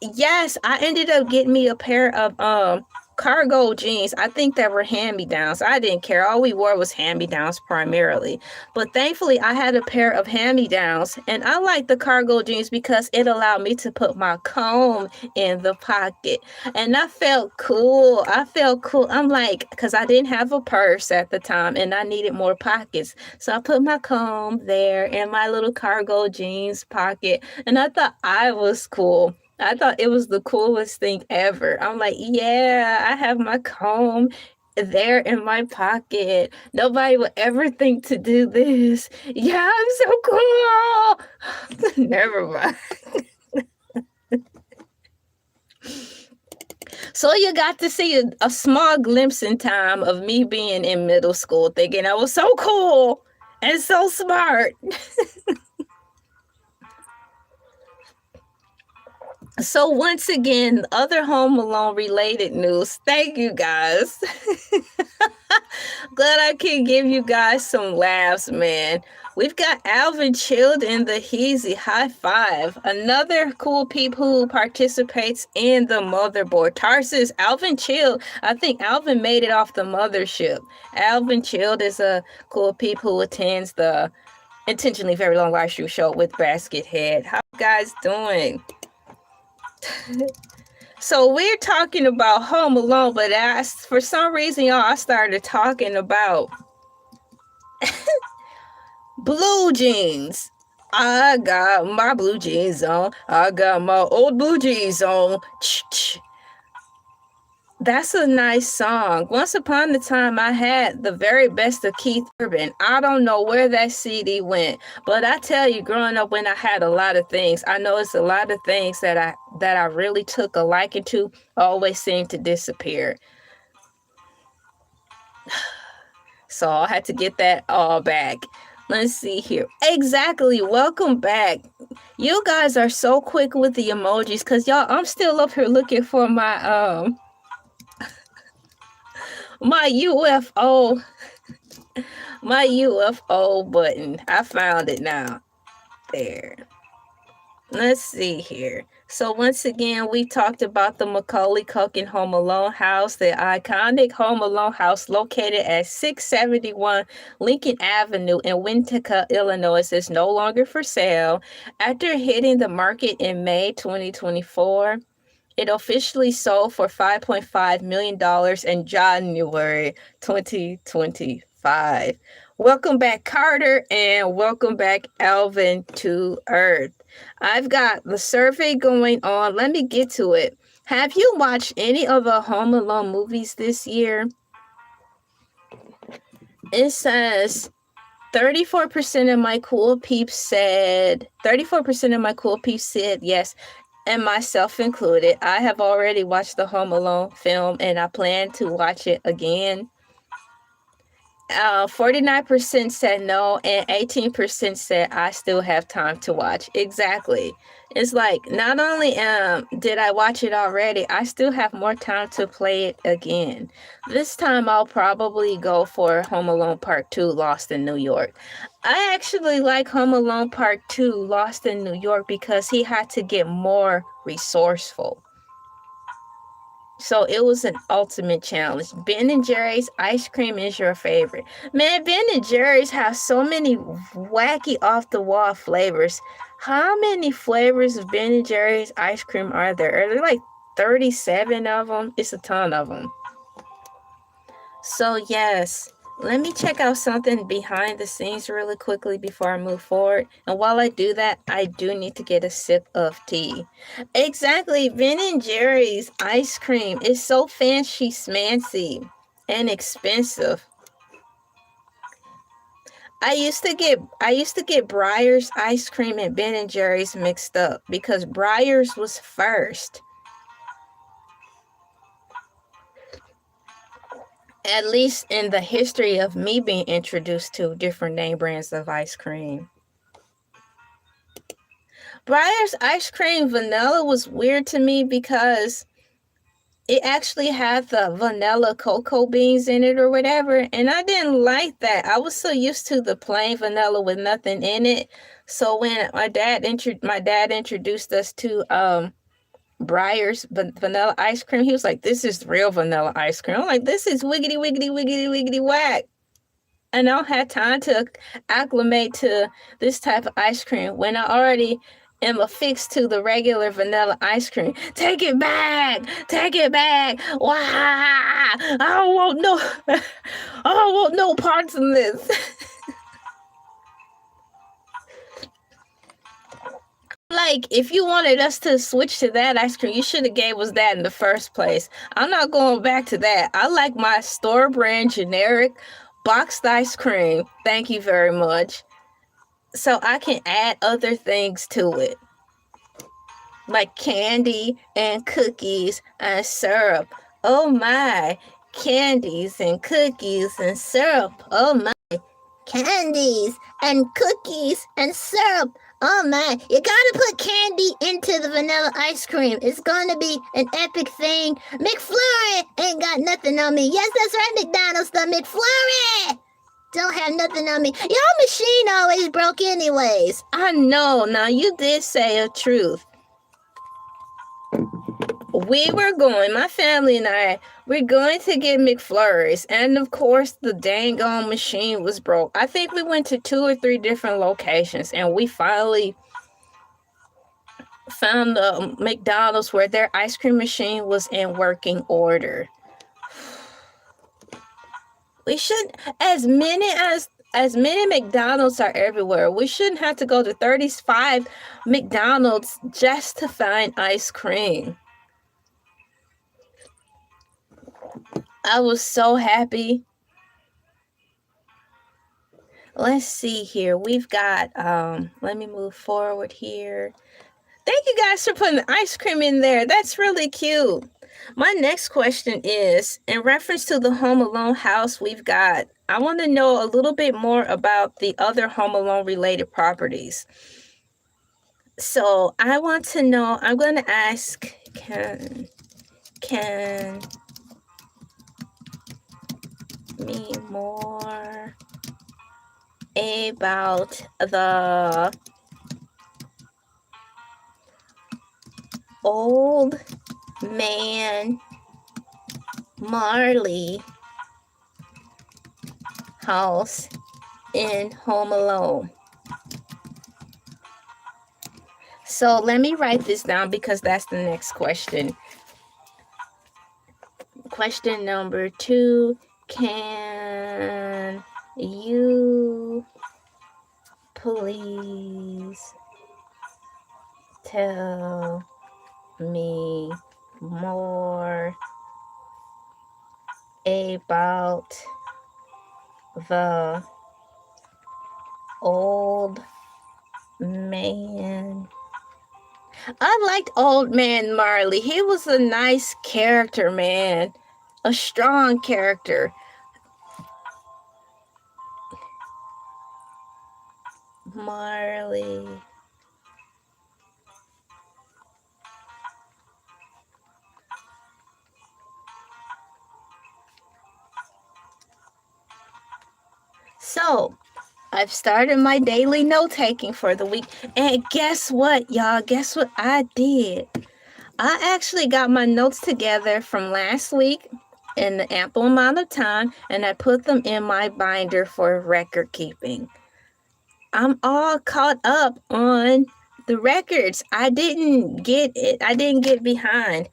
S1: yes, I ended up getting me a pair of cargo jeans. I think that were hand-me-downs. I didn't care. All we wore was hand-me-downs primarily. But thankfully, I had a pair of hand-me-downs. And I like the cargo jeans because it allowed me to put my comb in the pocket. And I felt cool. I'm like, because I didn't have a purse at the time and I needed more pockets. So I put my comb there in my little cargo jeans pocket. And I thought I was cool. I thought it was the coolest thing ever. I'm like, yeah, I have my comb there in my pocket. Nobody would ever think to do this. Yeah, I'm so cool. Never mind. So you got to see a small glimpse in time of me being in middle school, thinking I was so cool and so smart. So once again, other Home Alone related news. Thank you guys. Glad I can give you guys some laughs, man. We've got Alvin Chilled in the Heezy High Five. Another cool peep who participates in the motherboard. Tarsus, Alvin Chilled. I think Alvin made it off the mothership. Alvin Chilled is a cool peep who attends the Intentionally Very Long Live Stream show with Basket Head. How you guys doing? So we're talking about Home Alone, but for some reason, y'all, I started talking about blue jeans. I got my blue jeans on. I got my old blue jeans on. That's a nice song. Once upon a time, I had the very best of Keith Urban. I don't know where that CD went, but I tell you, growing up, when I had a lot of things, I know it's a lot of things that I really took a liking to always seem to disappear. So I had to get that all back. Let's see here. Exactly. Welcome back. You guys are so quick with the emojis, because y'all, I'm still up here looking for my UFO button. I found it now. There. Let's see here. So once again, we talked about the Macaulay Culkin Home Alone house, the iconic Home Alone house located at 671 Lincoln Avenue in Winnetka, Illinois, is no longer for sale. After hitting the market in May 2024, it officially sold for $5.5 million in January 2025. Welcome back, Carter, and welcome back, Alvin, to Earth. I've got the survey going on. Let me get to it. Have you watched any of the Home Alone movies this year? It says 34% of my cool peeps said, 34% of my cool peeps said yes, and myself included. I have already watched the Home Alone film, and I plan to watch it again. 49% said no, and 18% said I still have time to watch. Exactly. It's like, not only did I watch it already, I still have more time to play it again. This time I'll probably go for Home Alone Part 2, Lost in New York. I actually like Home Alone Part 2, Lost in New York, because he had to get more resourceful. So it was an ultimate challenge. Ben and Jerry's ice cream is your favorite. Man, Ben and Jerry's have so many wacky off-the-wall flavors. How many flavors of Ben and Jerry's ice cream are there? Are there like 37 of them? It's a ton of them. So yes, let me check out something behind the scenes really quickly before I move forward. And while I do that, I do need to get a sip of tea. Exactly, Ben and Jerry's ice cream is so fancy schmancy and expensive. I used to get Breyer's ice cream and Ben and Jerry's mixed up because Breyer's was first. At least in the history of me being introduced to different name brands of ice cream. Breyer's ice cream vanilla was weird to me because it actually had the vanilla cocoa beans in it or whatever, and I didn't like that. I was so used to the plain vanilla with nothing in it. So when my dad introduced us to Breyer's vanilla ice cream, he was like, "This is real vanilla ice cream." I'm like, "This is wiggity wiggity wiggity wiggity whack." And I don't have time to acclimate to this type of ice cream when I already am affixed to the regular vanilla ice cream. Take it back! Take it back! Wah! I don't want no I don't want no parts in this. Like, if you wanted us to switch to that ice cream, you should have gave us that in the first place. I'm not going back to that. I like my store brand generic boxed ice cream. Thank you very much. So I can add other things to it, like candy and cookies and syrup. Oh my, candies and cookies and syrup. Oh my, candies and cookies and syrup. Oh my, you gotta put candy into the vanilla ice cream. It's gonna be an epic thing. McFlurry ain't got nothing on me. Yes, that's right, McDonald's, the McFlurry don't have nothing on me. Your machine always broke anyways. I know. Now, you did say a truth. My family and I, we're going to get McFlurries. And of course, the dang on machine was broke. I think we went to 2 or 3 different locations, and we finally found the McDonald's where their ice cream machine was in working order. We should, as many McDonald's are everywhere, we shouldn't have to go to 35 McDonald's just to find ice cream. I was so happy. Let's see here. We've got, let me move forward here. Thank you guys for putting the ice cream in there. That's really cute. My next question is, in reference to the Home Alone house we've got, I want to know a little bit more about the other Home Alone related properties. So I want to know, I'm going to ask, can me more about the old man Marley house in Home Alone. So let me write this down because that's the next question. Question number 2, can you please tell me more about the old man? I liked Old Man Marley. He was a nice character, man. A strong character. Marley. So, I've started my daily note-taking for the week. And guess what, y'all? Guess what I did? I actually got my notes together from last week in the ample amount of time, and I put them in my binder for record keeping. I'm all caught up on the records. I didn't get behind.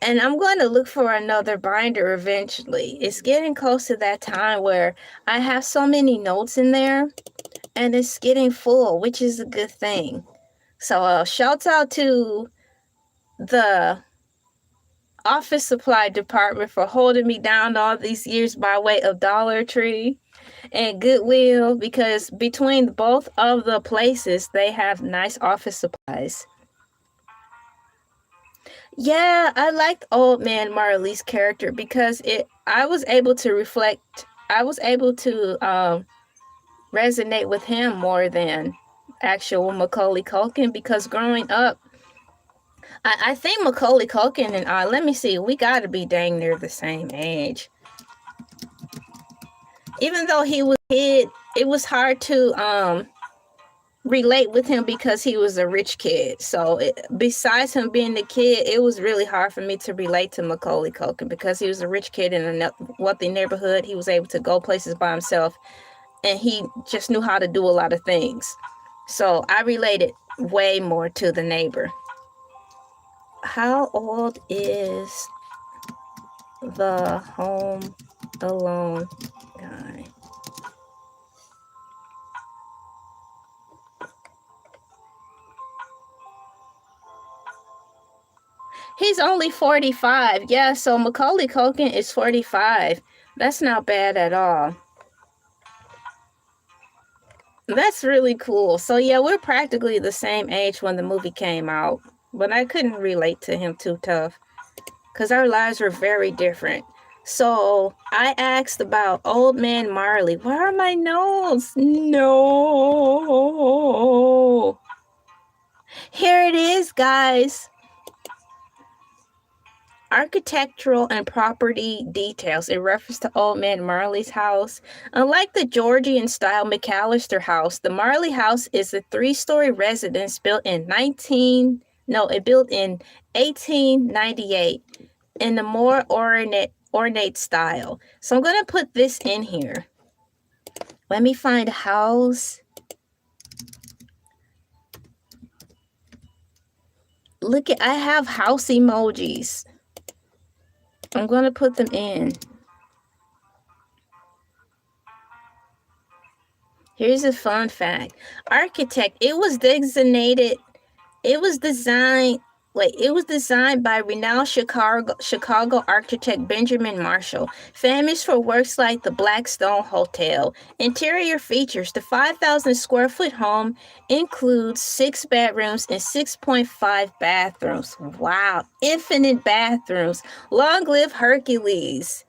S1: And I'm going to look for another binder eventually. It's getting close to that time where I have so many notes in there and it's getting full, which is a good thing. So shouts out to the office supply department for holding me down all these years by way of Dollar Tree and Goodwill, because between both of the places, they have nice office supplies. Yeah, I liked Old Man Marley's character because I was able to resonate with him more than actual Macaulay Culkin, because growing up, I think Macaulay Culkin and let me see, we gotta be dang near the same age. Even though he was a kid, it was hard to relate with him because he was a rich kid. So besides him being a kid, it was really hard for me to relate to Macaulay Culkin because he was a rich kid in a wealthy neighborhood. He was able to go places by himself, and he just knew how to do a lot of things. So I related way more to the neighbor. How old is the Home Alone guy? He's only 45. Yeah, so Macaulay Culkin is 45. That's not bad at all. That's really cool. So yeah, we're practically the same age when the movie came out, but I couldn't relate to him too tough because our lives were very different. So I asked about Old Man Marley. Where are my notes? No. Here it is, guys. Architectural and property details in reference to Old Man Marley's house. Unlike the Georgian-style McAllister house, the Marley house is a 3-story residence built in 1898 in a more ornate style. So I'm going to put this in here. Let me find house. Look at, I have house emojis. I'm going to put them in. Here's a fun fact. Architect, it was designed It was designed by renowned Chicago architect Benjamin Marshall, famous for works like the Blackstone Hotel. Interior features: the 5,000 square foot home includes 6 bedrooms and 6.5 bathrooms. Wow, infinite bathrooms. Long live Hercules.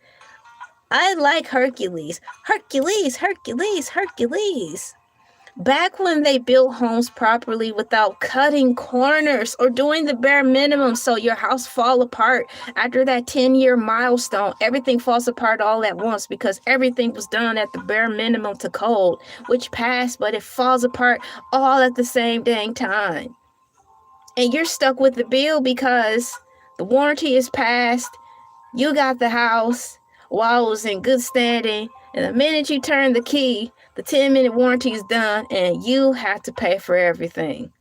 S1: I like Hercules. Hercules, Hercules, Hercules. Back when they built homes properly without cutting corners or doing the bare minimum, so your house fall apart after that 10-year milestone. Everything falls apart all at once because everything was done at the bare minimum to code, which passed, but it falls apart all at the same dang time. And you're stuck with the bill because the warranty is passed. You got the house while it was in good standing, and the minute you turn the key, the 10-minute warranty is done, and you have to pay for everything.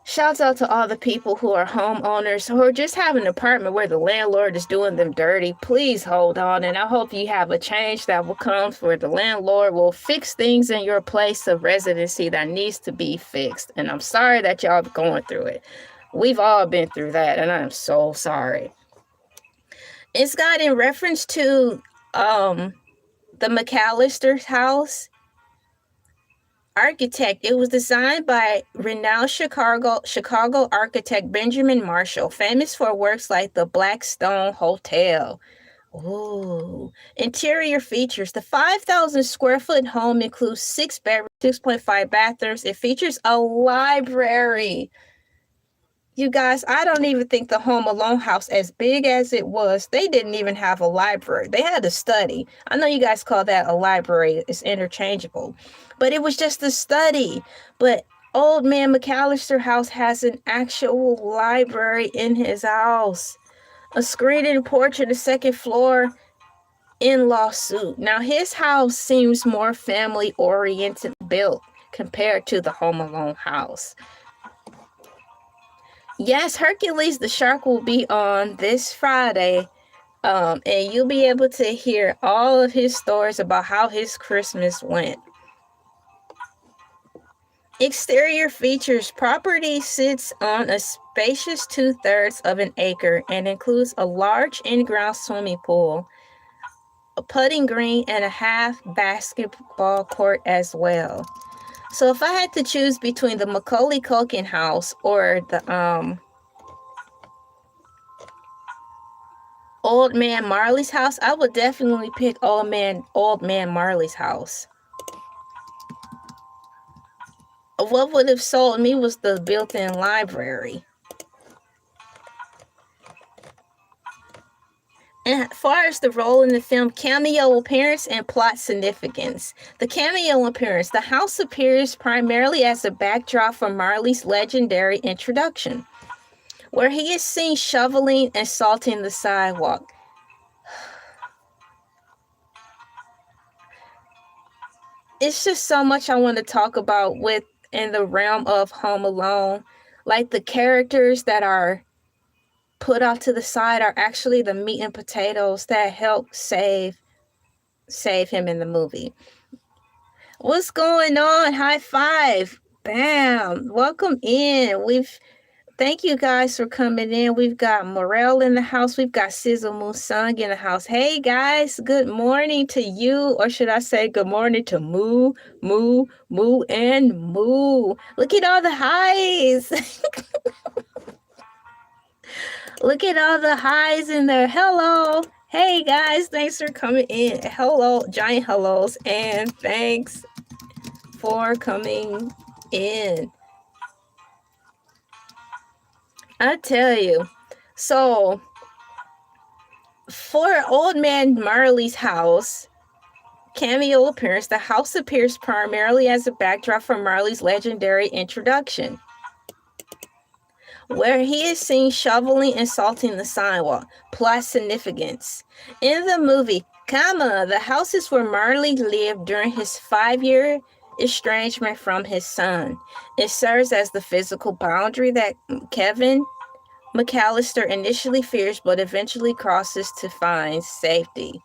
S1: Shouts out to all the people who are homeowners who are just have an apartment where the landlord is doing them dirty. Please hold on, and I hope you have a change that will come where the landlord will fix things in your place of residency that needs to be fixed. And I'm sorry that y'all are going through it. We've all been through that, and I'm so sorry. It's got in reference to the McAllister's house architect. It was designed by renowned Chicago architect Benjamin Marshall, famous for works like the Blackstone Hotel. Ooh. Interior features: the 5,000 square foot home includes 6 bedrooms, 6.5 bathrooms. It features a library. You guys, I don't even think the Home Alone house, as big as it was, they didn't even have a library. They had a study. I know you guys call that a library. It's interchangeable. But it was just a study. But old man McAllister house has an actual library in his house. A screened-in porch on the second floor, in-law suite. Now, his house seems more family-oriented built compared to the Home Alone house. Yes, Hercules the Shark will be on this Friday, and you'll be able to hear all of his stories about how his Christmas went. Exterior features: property sits on a spacious 2/3 of an acre and includes a large in-ground swimming pool, a putting green, and a half basketball court as well. So if I had to choose between the Macaulay Culkin house or the Old Man Marley's house, I would definitely pick Old Man Marley's house. What would have sold me was the built-in library. And as far as the role in the film, cameo appearance and plot significance. The cameo appearance: the house appears primarily as a backdrop for Marley's legendary introduction, where he is seen shoveling and salting the sidewalk. It's just so much I want to talk about in the realm of Home Alone. Like, the characters that are put off to the side are actually the meat and potatoes that help save him in the movie. What's going on? High five. Bam. Welcome in. Thank you guys for coming in. We've got Morel in the house. We've got Sizzle Moon Sung in the house. Hey guys, good morning to you, or should I say good morning to Moo, and Moo. Look at all the highs. Look at all the highs in there. Hello. Hey guys, thanks for coming in. Hello, giant hellos, and thanks for coming in. I tell you. So, for Old Man Marley's house cameo appearance, the house appears primarily as a backdrop for Marley's legendary introduction, where he is seen shoveling and salting the sidewalk. Plot significance: in the movie, the house is where Marley lived during his 5-year estrangement from his son. It serves as the physical boundary that Kevin McAllister initially fears but eventually crosses to find safety.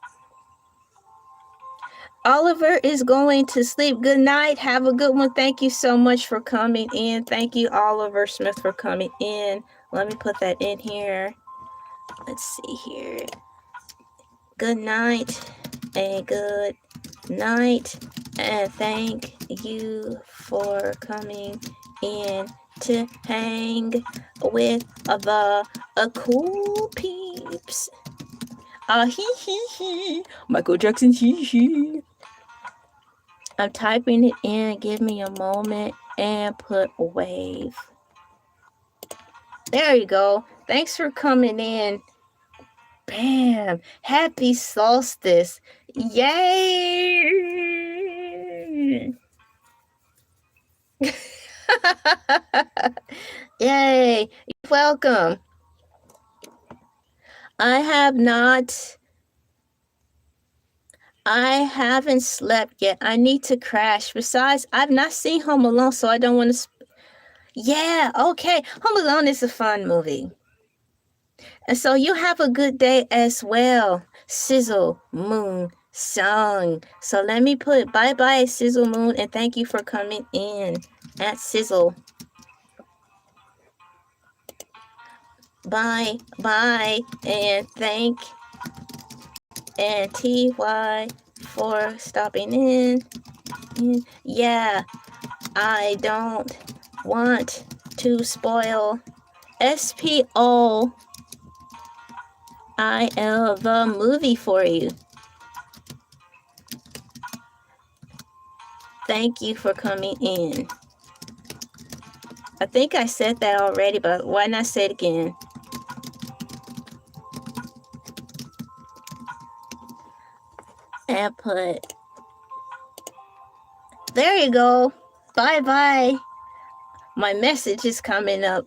S1: Oliver is going to sleep. Good night. Have a good one. Thank you so much for coming in. Thank you, Oliver Smith, for coming in. Let me put that in here. Let's see here. Good night. A good night. And thank you for coming in to hang with the Cool Peeps. Hee hee hee. Michael Jackson hee hee. I'm typing it in. Give me a moment and put a wave. There you go. Thanks for coming in. Bam. Happy solstice. Yay. Yay. You're welcome. I haven't slept yet. I need to crash. Besides, I've not seen Home Alone, so I don't want to. Yeah, okay. Home Alone is a fun movie. And so you have a good day as well. Sizzle, Moon, Song. So let me put bye-bye, Sizzle Moon, and thank you for coming in at Sizzle. Bye, and thank and TY for stopping in. Yeah, I don't want to spoil SPO IL the movie for you. Thank you for coming in. I think I said that already, but why not say it again? And put, there you go. Bye-bye. My message is coming up.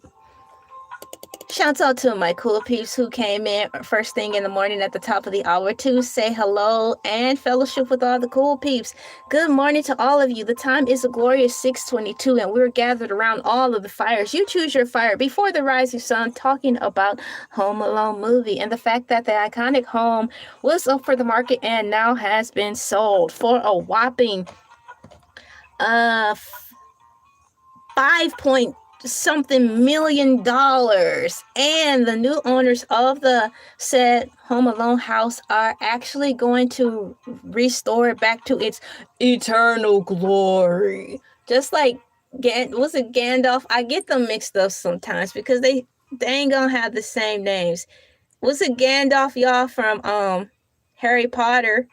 S1: Shout out to my Cool Peeps who came in first thing in the morning at the top of the hour to say hello and fellowship with all the Cool Peeps. Good morning to all of you. The time is a glorious 6:22 and we're gathered around all of the fires. You choose your fire before the rising sun, talking about Home Alone movie and the fact that the iconic home was up for the market and now has been sold for a whopping 5-point-something million, and the new owners of the said Home Alone house are actually going to restore it back to its eternal glory. Just like was it Gandalf? I get them mixed up sometimes because they ain't gonna have the same names. Was it Gandalf, y'all, from Harry Potter?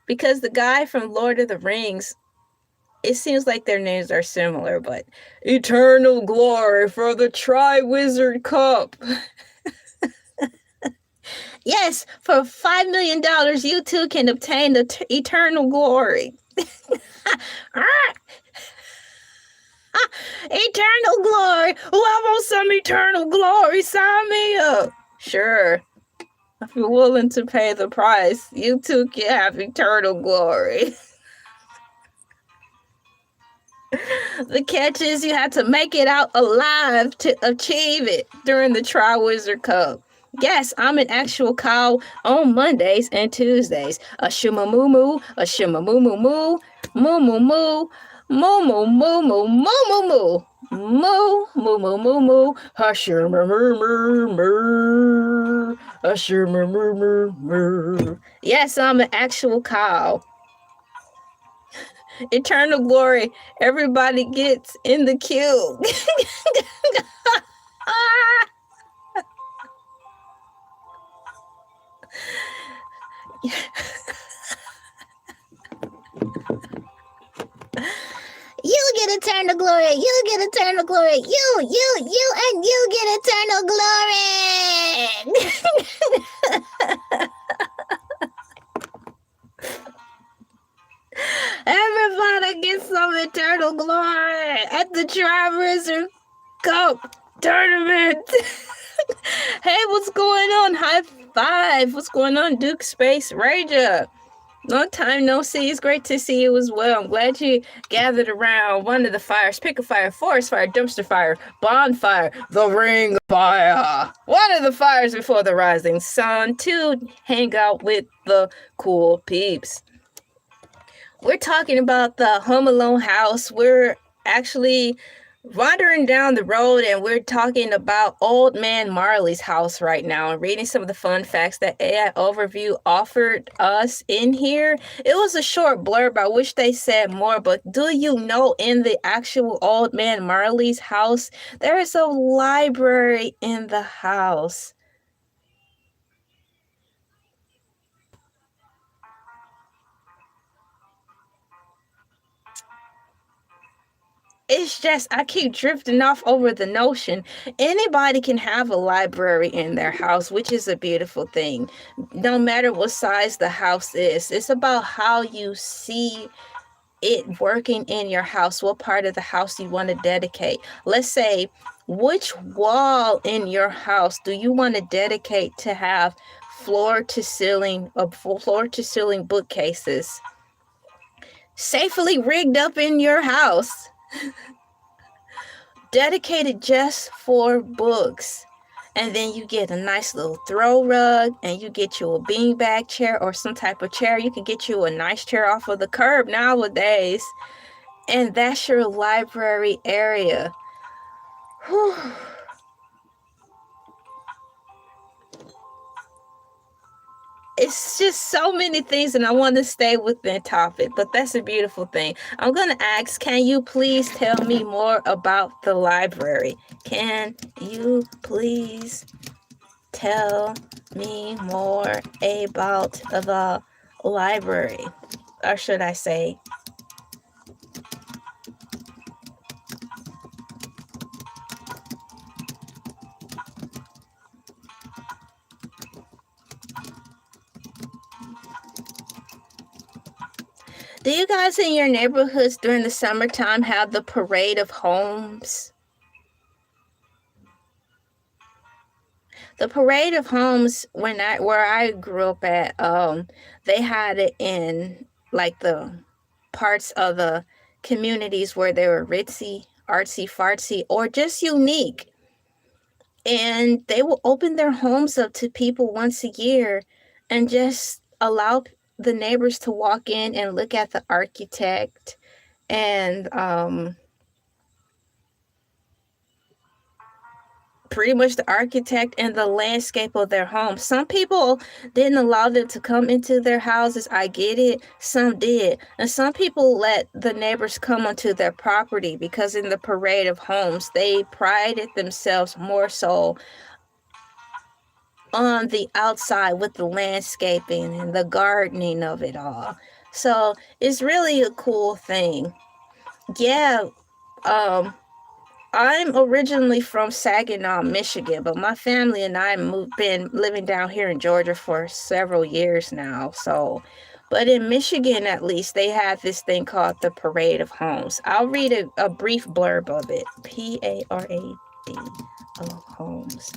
S1: Because the guy from Lord of the Rings, it seems like their names are similar, but eternal glory for the Tri-Wizard Cup. Yes, for $5 million, you too can obtain the eternal glory. Eternal glory. Oh, I want some eternal glory. Sign me up. Sure. If you're willing to pay the price, you too can have eternal glory. The catch is you have to make it out alive to achieve it during the Tri-Wizard Cup. Yes, I'm an actual cow on Mondays and Tuesdays. A shima moo moo, a shima moo moo moo, moo moo moo, moo moo moo moo moo moo moo. Moo, moo, moo, moo, moo, husher, mur, mur, mur, mur, husher, mur, mur, mur, mur. Yes, I'm an actual cow. Eternal glory. Everybody gets in the queue. You get eternal glory. You get eternal glory. You, and you get eternal glory. Everybody gets some eternal glory at the Tri-Wizard Cup tournament. Hey, what's going on? High five. What's going on, Duke Space Ranger? Long time no see. It's great to see you as well. I'm glad you gathered around one of the fires. Pick a fire, forest fire, dumpster fire, bonfire, the ring of fire. One of the fires before the rising sun to hang out with the Cool Peeps. We're talking about the Home Alone house. We're actually wandering down the road and we're talking about Old Man Marley's house right now and reading some of the fun facts that AI Overview offered us in here. It was a short blurb. I wish they said more, but do you know in the actual Old Man Marley's house, there is a library in the house? It's just, I keep drifting off over the notion anybody can have a library in their house, which is a beautiful thing. No matter what size the house is, it's about how you see it working in your house, what part of the house you want to dedicate. Let's say, which wall in your house do you want to dedicate to have floor to ceiling bookcases safely rigged up in your house, dedicated just for books. And then you get a nice little throw rug and you get you a beanbag chair or some type of chair. You can get you a nice chair off of the curb nowadays. And that's your library area. Whew. It's just so many things, and I want to stay within topic, but that's a beautiful thing. I'm going to ask, can you please tell me more about the library? Can you please tell me more about the library? Or should I say, do you guys in your neighborhoods during the summertime have the parade of homes? The parade of homes, where I grew up at, they had it in like the parts of the communities where they were ritzy, artsy fartsy, or just unique. And they will open their homes up to people once a year and just allow the neighbors to walk in and look at the architect and pretty much the architect and the landscape of their home. Some people didn't allow them to come into their houses. I get it. Some did. And some people let the neighbors come onto their property because in the parade of homes, they prided themselves more so on the outside with the landscaping and the gardening of it all. So it's really a cool thing. Yeah, I'm originally from Saginaw, Michigan, but my family and I been living down here in Georgia for several years now. So, but in Michigan, at least, they have this thing called the Parade of Homes. I'll read a brief blurb of it. Parade of Homes.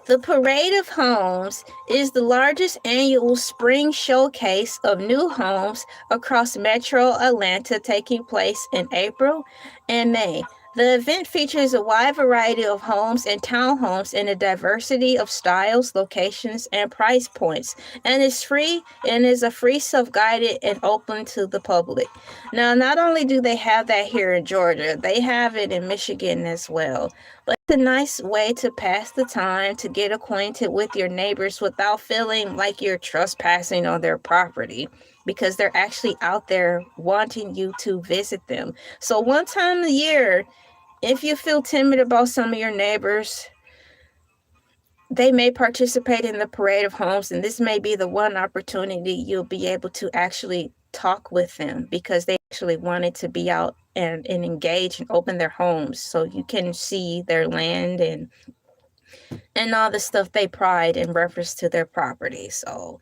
S1: The Parade of Homes is the largest annual spring showcase of new homes across metro Atlanta, taking place in April and May. The event features a wide variety of homes and townhomes in a diversity of styles, locations, and price points, and is free and is a free self-guided and open to the public. Now, not only do they have that here in Georgia, they have it in Michigan as well. But it's a nice way to pass the time, to get acquainted with your neighbors without feeling like you're trespassing on their property, because they're actually out there wanting you to visit them. So one time a year, if you feel timid about some of your neighbors, they may participate in the Parade of Homes, and this may be the one opportunity you'll be able to actually talk with them because they actually wanted to be out and engage and open their homes so you can see their land and all the stuff they pride in reference to their property. So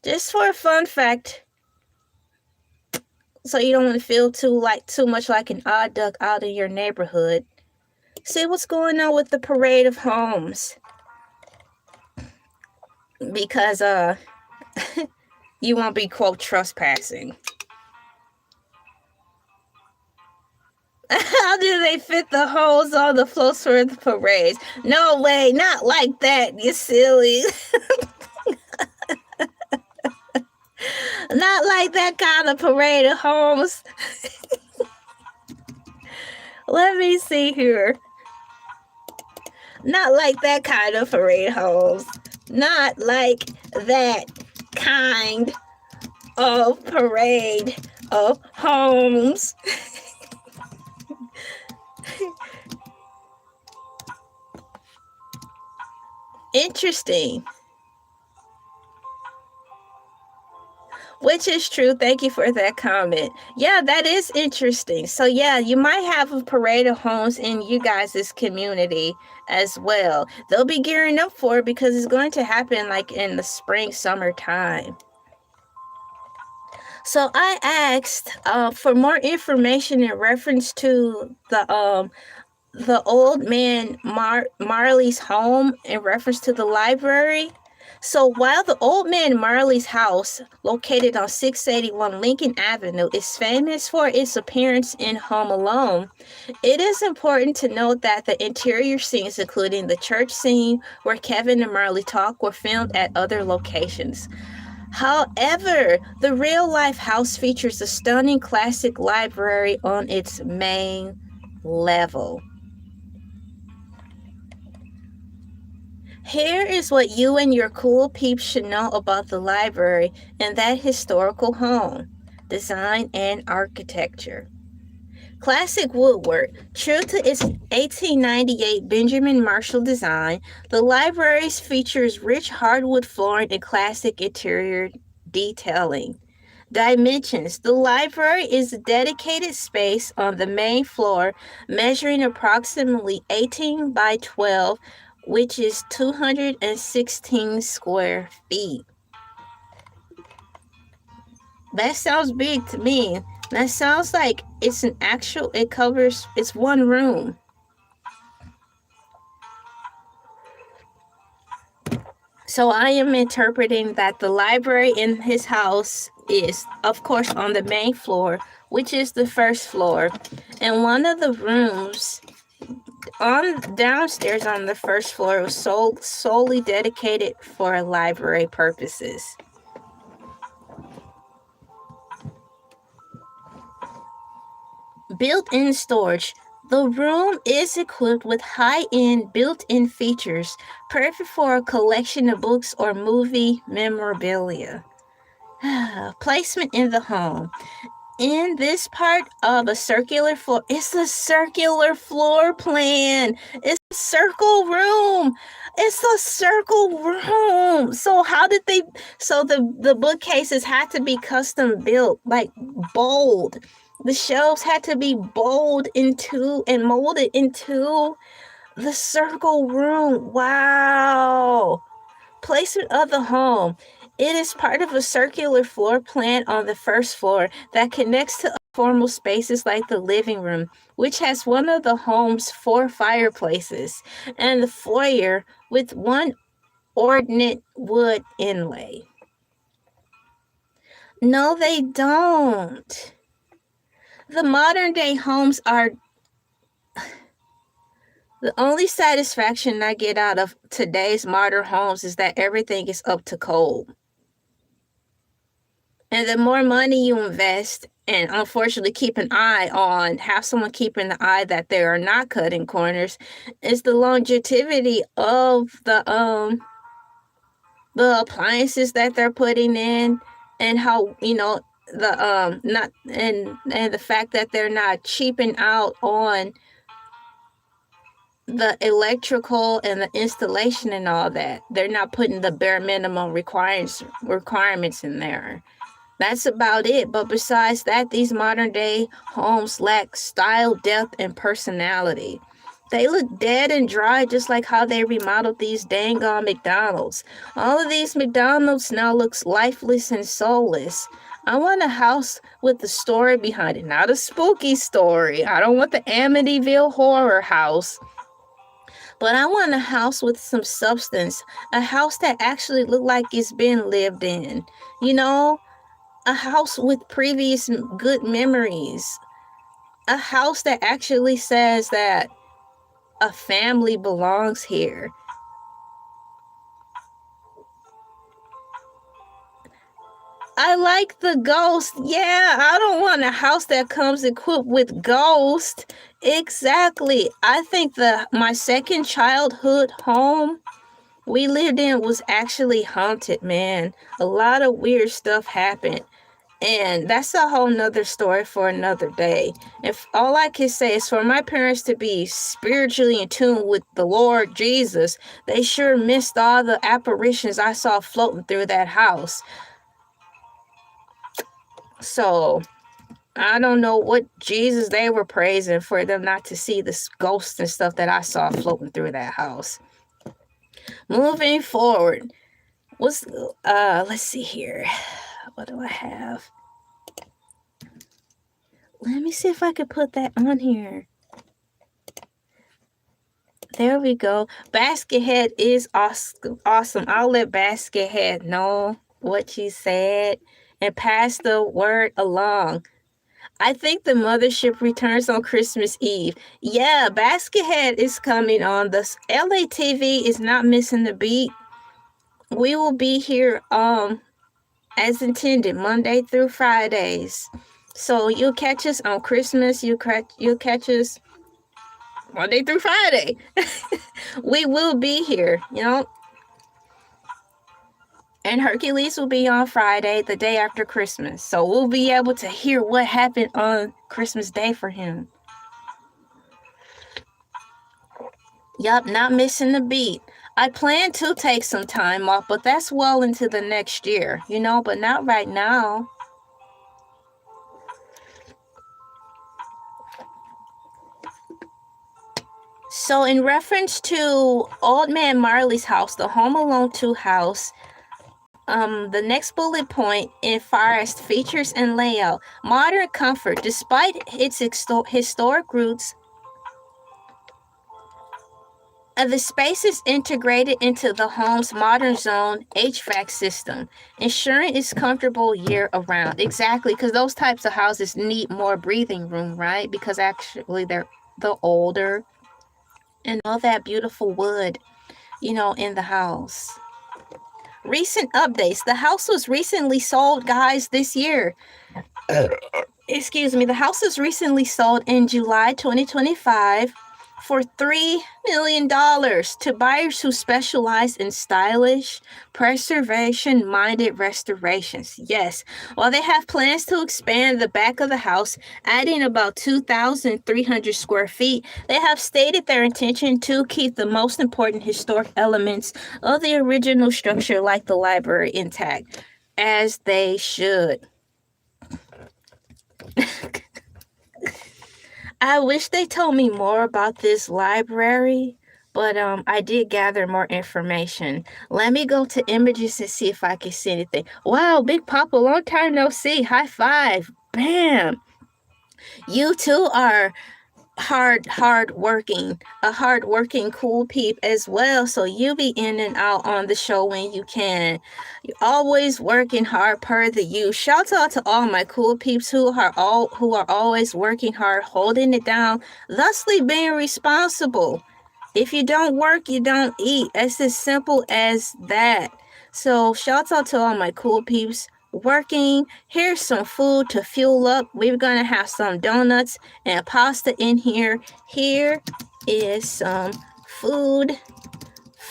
S1: just for a fun fact, so you don't want to feel too much like an odd duck out in your neighborhood, see what's going on with the Parade of Homes, because you won't be, quote, trespassing. How do they fit the holes on the floats for the parades? No way, not like that, you silly. Not like that kind of parade of homes. Let me see here. Not like that kind of parade homes. Not like that kind of parade of homes. Interesting. Which is true. Thank you for that comment. Yeah, that is interesting. So yeah, you might have a parade of homes in you guys' community as well. They'll be gearing up for it because it's going to happen like in the spring, summertime. So I asked for more information in reference to the old man Marley's home in reference to the library. So while the old man Marley's house, located on 681 Lincoln Avenue, is famous for its appearance in Home Alone, it is important to note that the interior scenes, including the church scene where Kevin and Marley talk, were filmed at other locations. However, the real-life house features a stunning classic library on its main level. Here is what you and your cool peeps should know about the library and that historical home, design and architecture. Classic woodwork. True to its 1898 Benjamin Marshall design, the library features rich hardwood flooring and classic interior detailing. Dimensions. The library is a dedicated space on the main floor measuring approximately 18 by 12, which is 216 square feet. That sounds big to me. That sounds like it's it's one room. So I am interpreting that the library in his house is, of course, on the main floor, which is the first floor. And one of the rooms downstairs on the first floor was solely dedicated for library purposes. Built-in storage. The room is equipped with high-end built-in features, perfect for a collection of books or movie memorabilia. Placement in the home. In this part of a circular floor, it's a circular floor plan. It's a circle room. It's a circle room. So how did they, so the bookcases had to be custom built, like bold. The shelves had to be bold into and molded into the circle room. Wow. Placement of the home. It is part of a circular floor plan on the first floor that connects to formal spaces like the living room, which has one of the home's 4 fireplaces, and the foyer with one ornate wood inlay. No, they don't. The modern day homes are... The only satisfaction I get out of today's modern homes is that everything is up to code. And the more money you invest, and unfortunately keep an eye on, have someone keeping the eye that they are not cutting corners, is the longevity of the appliances that they're putting in, and how, you know, the not and the fact that they're not cheaping out on the electrical and the installation and all that. They're not putting the bare minimum requirements in there. That's about it. But besides that, these modern day homes lack style, depth, and personality. They look dead and dry, just like how they remodeled these dang on McDonald's. All of these McDonald's now looks lifeless and soulless. I want a house with a story behind it, not a spooky story. I don't want the Amityville horror house. But I want a house with some substance. A house that actually looked like it's been lived in. You know? A house with previous good memories. a house that actually says that a family belongs here. I like the ghost. Yeah, I don't want a house that comes equipped with ghost. Exactly. I think my second childhood home we lived in was actually haunted, man. A lot of weird stuff happened. And that's a whole nother story for another day. If all I can say is for my parents to be spiritually in tune with the Lord Jesus, they sure missed all the apparitions I saw floating through that house. So I don't know what Jesus they were praising for them not to see the ghosts and stuff that I saw floating through that house. Moving forward, let's see here. What do I have? Let me see if I could put that on here. There we go. Baskethead is awesome. I'll let Baskethead know what you said and pass the word along. I think the mothership returns on Christmas Eve. Yeah, Baskethead is coming on. The Elay TV is not missing the beat. We will be here as intended, Monday through Fridays. So you'll catch us on Christmas. You'll catch us Monday through Friday. We will be here, And Hercules will be on Friday, the day after Christmas. So we'll be able to hear what happened on Christmas Day for him. Yup, not missing the beat. I plan to take some time off, but that's well into the next year, but not right now. So in reference to Old Man Marley's house, the Home Alone 2 house, the next bullet point in Forest features and layout. Modern comfort. Despite its historic roots, the space is integrated into the home's modern zone HVAC system, ensuring it's comfortable year-round. Exactly, because those types of houses need more breathing room, right? Because actually they're older and all that beautiful wood, in the house. Recent updates. The house was recently sold, guys, this year. Excuse me. The house was recently sold in July 2025 for $3 million to buyers who specialize in stylish, preservation-minded restorations. Yes, while they have plans to expand the back of the house, adding about 2,300 square feet, they have stated their intention to keep the most important historic elements of the original structure, like the library, intact, as they should. I wish they told me more about this library, but I did gather more information. Let me go to images and see if I can see anything. Wow, Big Papa, long time no see. High five. Bam. You too are hard working cool peep as well, so you be in and out on the show when you can. You're always working hard per the you. Shout out to all my cool peeps who are always working hard, holding it down, thusly being responsible. If you don't work, you don't eat. It's as simple as that. So shout out to all my cool peeps working. Here's some food to fuel up. We're gonna have some donuts and pasta in here. Here is some food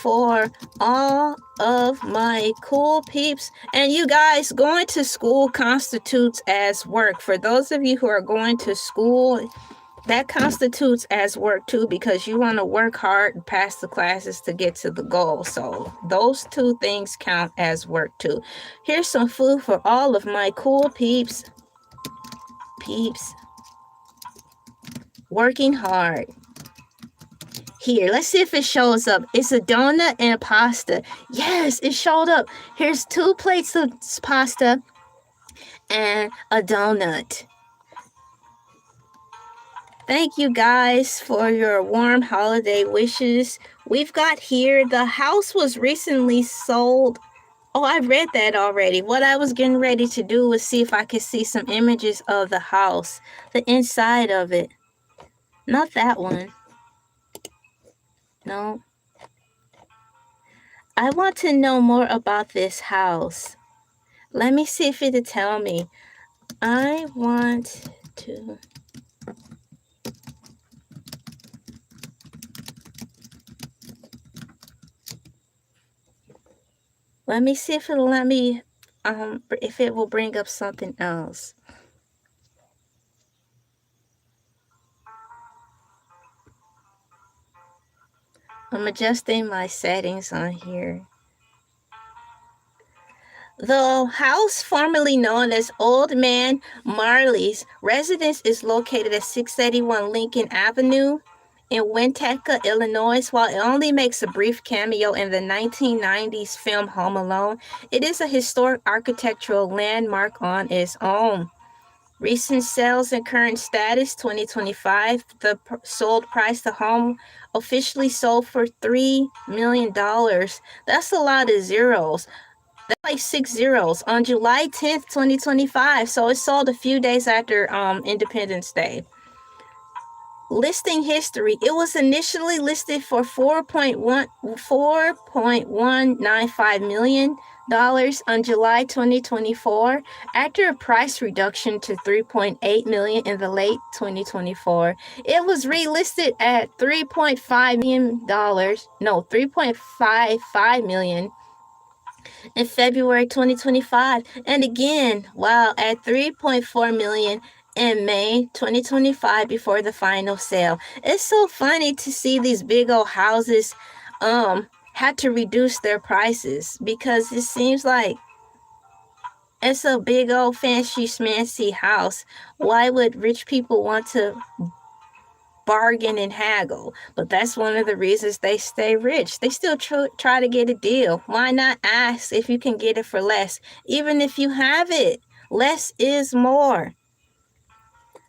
S1: for all of my cool peeps. And you guys, going to school constitutes as work. For those of you who are going to school, that constitutes as work too, because you want to work hard and pass the classes to get to the goal. So those two things count as work too. Here's some food for all of my cool peeps. Working hard. Here, let's see if it shows up. It's a donut and pasta. Yes, it showed up. Here's 2 plates of pasta and a donut. Thank you guys for your warm holiday wishes. We've got here, the house was recently sold. Oh, I read that already. What I was getting ready to do was see if I could see some images of the house, the inside of it. Not that one. No. I want to know more about this house. Let me see if it'll tell me. I want to... Let me see if it'll let me, if it will bring up something else. I'm adjusting my settings on here. The house formerly known as Old Man Marley's residence is located at 681 Lincoln Avenue in Winnetka, Illinois. While it only makes a brief cameo in the 1990s film Home Alone, it is a historic architectural landmark on its own. Recent sales and current status 2025. The sold price, the home officially sold for $3 million. That's a lot of zeros. That's like 6 zeros on July 10th, 2025. So it sold a few days after Independence Day. Listing history. It was initially listed for $4.195 million on July 2024 after a price reduction to $3.8 million in the late 2024. It was relisted at $3.5 million. No, $3.55 million in February 2025, and again, while at $3.4 million in May 2025 before the final sale. It's so funny to see these big old houses had to reduce their prices because it seems like it's a big old fancy schmancy house. Why would rich people want to bargain and haggle? But that's one of the reasons they stay rich. They still try to get a deal. Why not ask if you can get it for less? Even if you have it, less is more.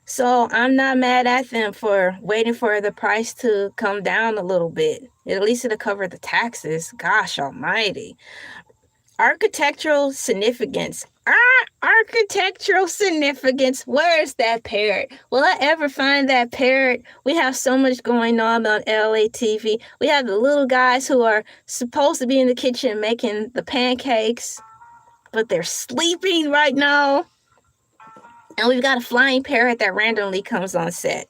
S1: So I'm not mad at them for waiting for the price to come down a little bit. At least it'll cover the taxes. Gosh almighty. Architectural significance. Architectural significance. Where is that parrot? Will I ever find that parrot? We have so much going on Elay TV. We have the little guys who are supposed to be in the kitchen making the pancakes, but they're sleeping right now. And we've got a flying parrot that randomly comes on set.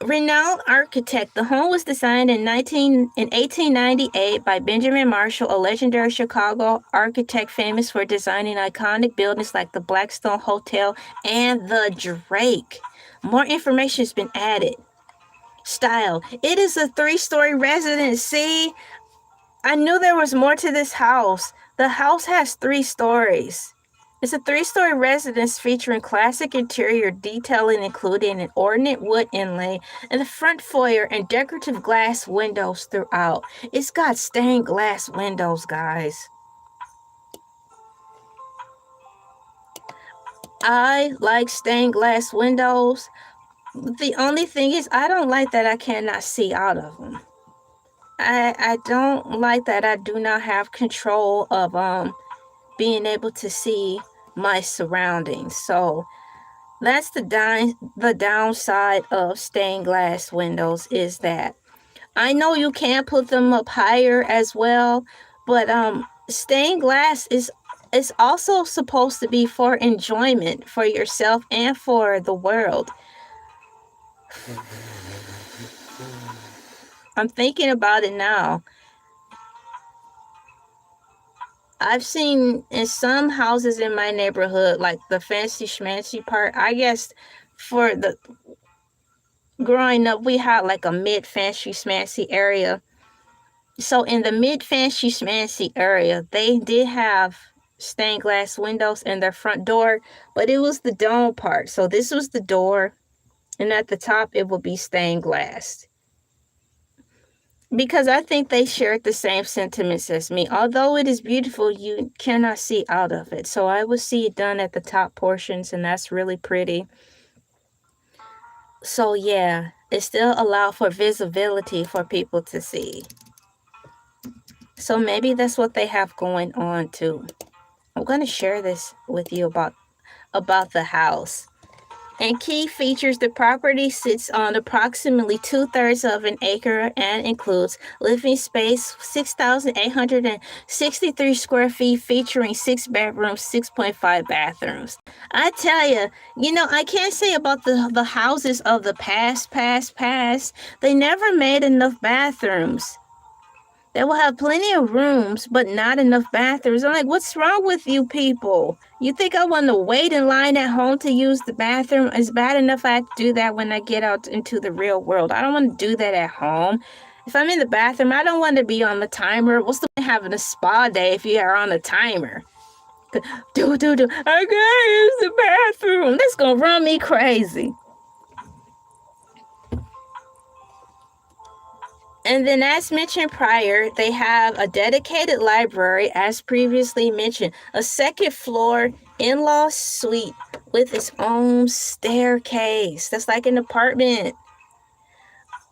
S1: Renowned architect. The home was designed in 1898 by Benjamin Marshall, a legendary Chicago architect famous for designing iconic buildings like the Blackstone Hotel and the Drake. More information has been added. Style. It is a 3-story residence. See, I knew there was more to this house. The house has 3 stories. It's a 3-story residence featuring classic interior detailing, including an ornate wood inlay and the front foyer and decorative glass windows throughout. It's got stained glass windows, guys. I like stained glass windows. The only thing is, I don't like that I cannot see out of them. I don't like that I do not have control of being able to see my surroundings. So that's the downside of stained glass windows, is that I know you can put them up higher as well, but stained glass is also supposed to be for enjoyment for yourself and for the world. I'm thinking about it now. I've seen in some houses in my neighborhood, like the fancy schmancy part, I guess for the growing up, we had like a mid fancy schmancy area. So in the mid fancy schmancy area, they did have stained glass windows in their front door, but it was the dome part. So this was the door, and at the top it will be stained glass. Because I think they shared the same sentiments as me. Although it is beautiful, you cannot see out of it. So I will see it done at the top portions, and that's really pretty. So yeah, it still allows for visibility for people to see. So maybe that's what they have going on too. I'm going to share this with you about the house. And key features: the property sits on approximately 2/3 of an acre and includes living space 6,863 square feet, featuring 6 bedrooms, 6.5 bathrooms. I tell you, I can't say about the houses of the past. They never made enough bathrooms. They will have plenty of rooms, but not enough bathrooms. I'm like, what's wrong with you people? You think I want to wait in line at home to use the bathroom? It's bad enough I have to do that when I get out into the real world. I don't want to do that at home. If I'm in the bathroom, I don't want to be on the timer. What's the point of having a spa day if you are on a timer? I can't use the bathroom. That's going to run me crazy. And then, as mentioned prior, they have a dedicated library, as previously mentioned, a second floor in-law suite with its own staircase. That's like an apartment.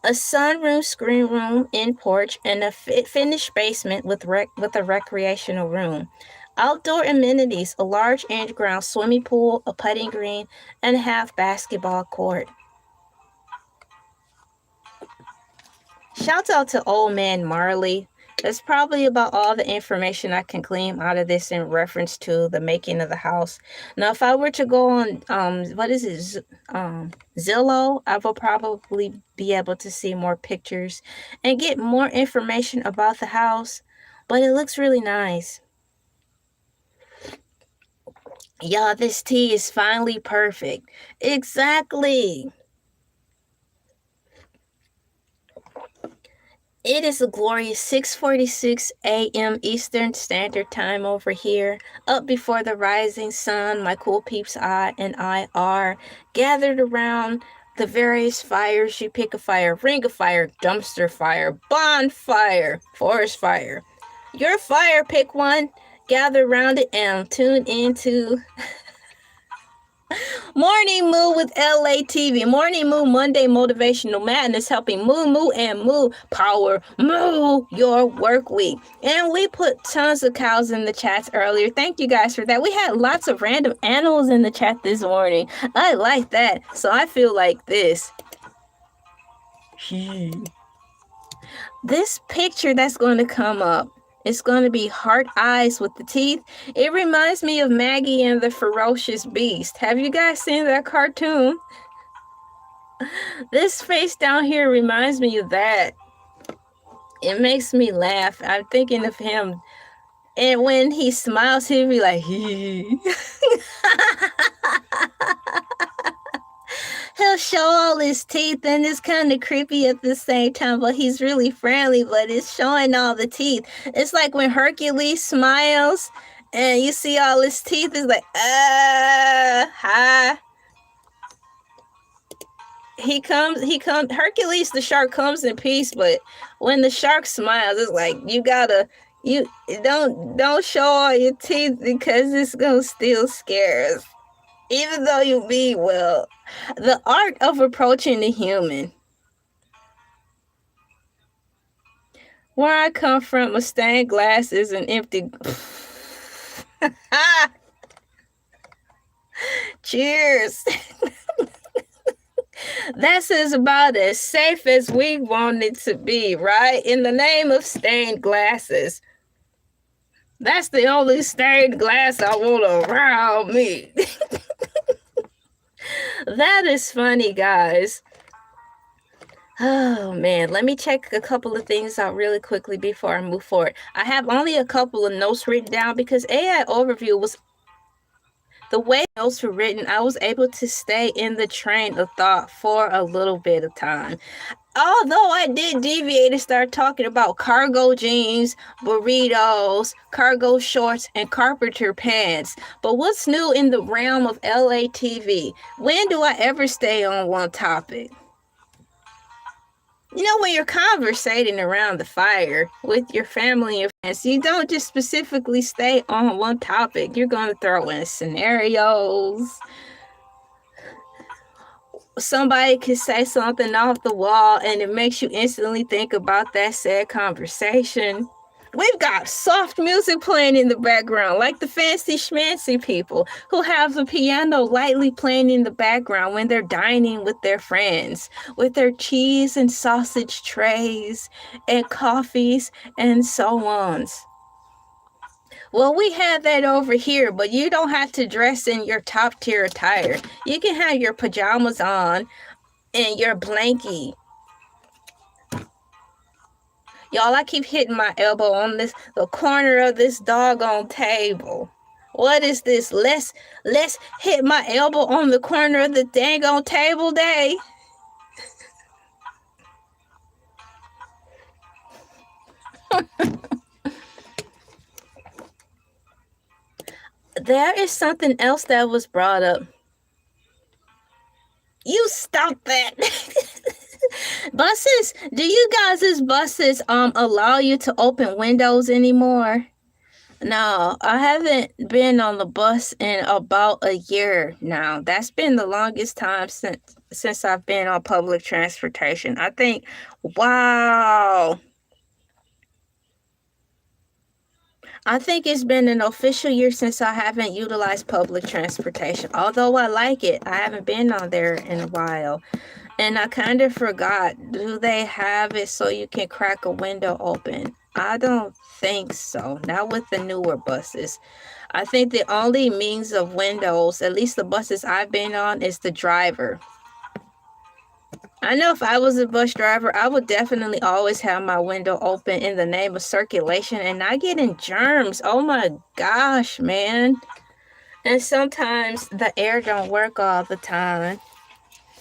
S1: A sunroom, screen room, in porch, and a finished basement with a recreational room. Outdoor amenities: a large in-ground swimming pool, a putting green, and a half basketball court. Shouts out to old man Marley. That's probably about all the information I can glean out of this in reference to the making of the house. Now, if I were to go on, Zillow, I will probably be able to see more pictures and get more information about the house. But it looks really nice. Y'all, this tea is finally perfect. Exactly. It is a glorious 6:46 a.m. Eastern Standard Time over here. Up before the rising sun, my cool peeps and I are gathered around the various fires. You pick a fire: ring of fire, dumpster fire, bonfire, forest fire. Your fire, pick one, gather around it, and tune into Morning Moo with Elay TV. Morning Moo, Monday Motivational Madness, helping Mooooo and Mooooo power Mooooo your work week. And we put tons of cows in the chats earlier. Thank you guys for that. We had lots of random animals in the chat this morning. I like that. So I feel like this. This picture that's going to come up, it's going to be heart eyes with the teeth. It reminds me of Maggie and the Ferocious Beast. Have you guys seen that cartoon? This face down here reminds me of that. It makes me laugh. I'm thinking of him. And when he smiles, he'll be like, he'll show all his teeth, and it's kind of creepy at the same time, but he's really friendly, but it's showing all the teeth. It's like when Hercules smiles and you see all his teeth, it's like, hi. He comes, Hercules the shark comes in peace, but when the shark smiles, it's like, you don't show all your teeth because it's gonna still scare us. Even though you mean well. The art of approaching the human. Where I come from, a stained glass is an empty. Cheers. That is about as safe as we want it to be, right? In the name of stained glasses. That's the only stained glass I want around me. That is funny, guys. Oh, man. Let me check a couple of things out really quickly before I move forward. I have only a couple of notes written down because AI overview was... The way notes were written, I was able to stay in the train of thought for a little bit of time. Although I did deviate and start talking about cargo jeans, burritos, cargo shorts, and carpenter pants. But what's new in the realm of Elay TV? When do I ever stay on one topic? You know, when you're conversating around the fire with your family and your friends, you don't just specifically stay on one topic. You're going to throw in scenarios. Somebody could say something off the wall and it makes you instantly think about that said conversation. We've got soft music playing in the background, like the fancy schmancy people who have the piano lightly playing in the background when they're dining with their friends, with their cheese and sausage trays and coffees and so on. Well, we have that over here, but you don't have to dress in your top tier attire. You can have your pajamas on and your blankie. Y'all, I keep hitting my elbow on the corner of this doggone table. What is this? Let's hit my elbow on the corner of the dang on table day. There is something else that was brought up. You stop that. Buses, do you guys' buses allow you to open windows anymore? No, I haven't been on the bus in about a year now. That's been the longest time since I've been on public transportation. I think, wow. I think it's been an official year since I haven't utilized public transportation. Although I like it, I haven't been on there in a while. And I kind of forgot, do they have it so you can crack a window open? I don't think so. Not with the newer buses. I think the only means of windows, at least the buses I've been on, is the driver. I know if I was a bus driver, I would definitely always have my window open in the name of circulation and not getting germs. Oh my gosh, man. And sometimes the air don't work all the time.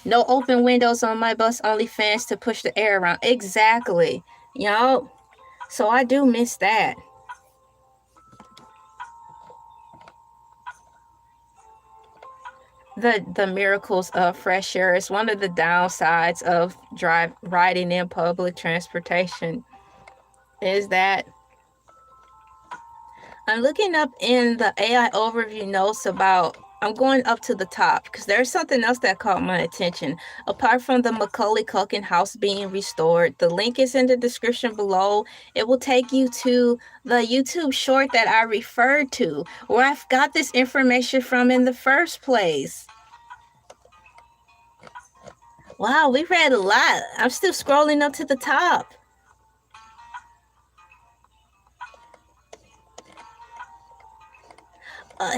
S1: No open windows on my bus, only fans to push the air around. Exactly. Y'all. So I do miss that. The miracles of fresh air is one of the downsides of riding in public transportation. Is that I'm looking up in the AI overview notes about, I'm going up to the top because there's something else that caught my attention. Apart from the Macaulay Culkin house being restored, the link is in the description below. It will take you to the YouTube short that I referred to, where I've got this information from in the first place. Wow, we read a lot. I'm still scrolling up to the top.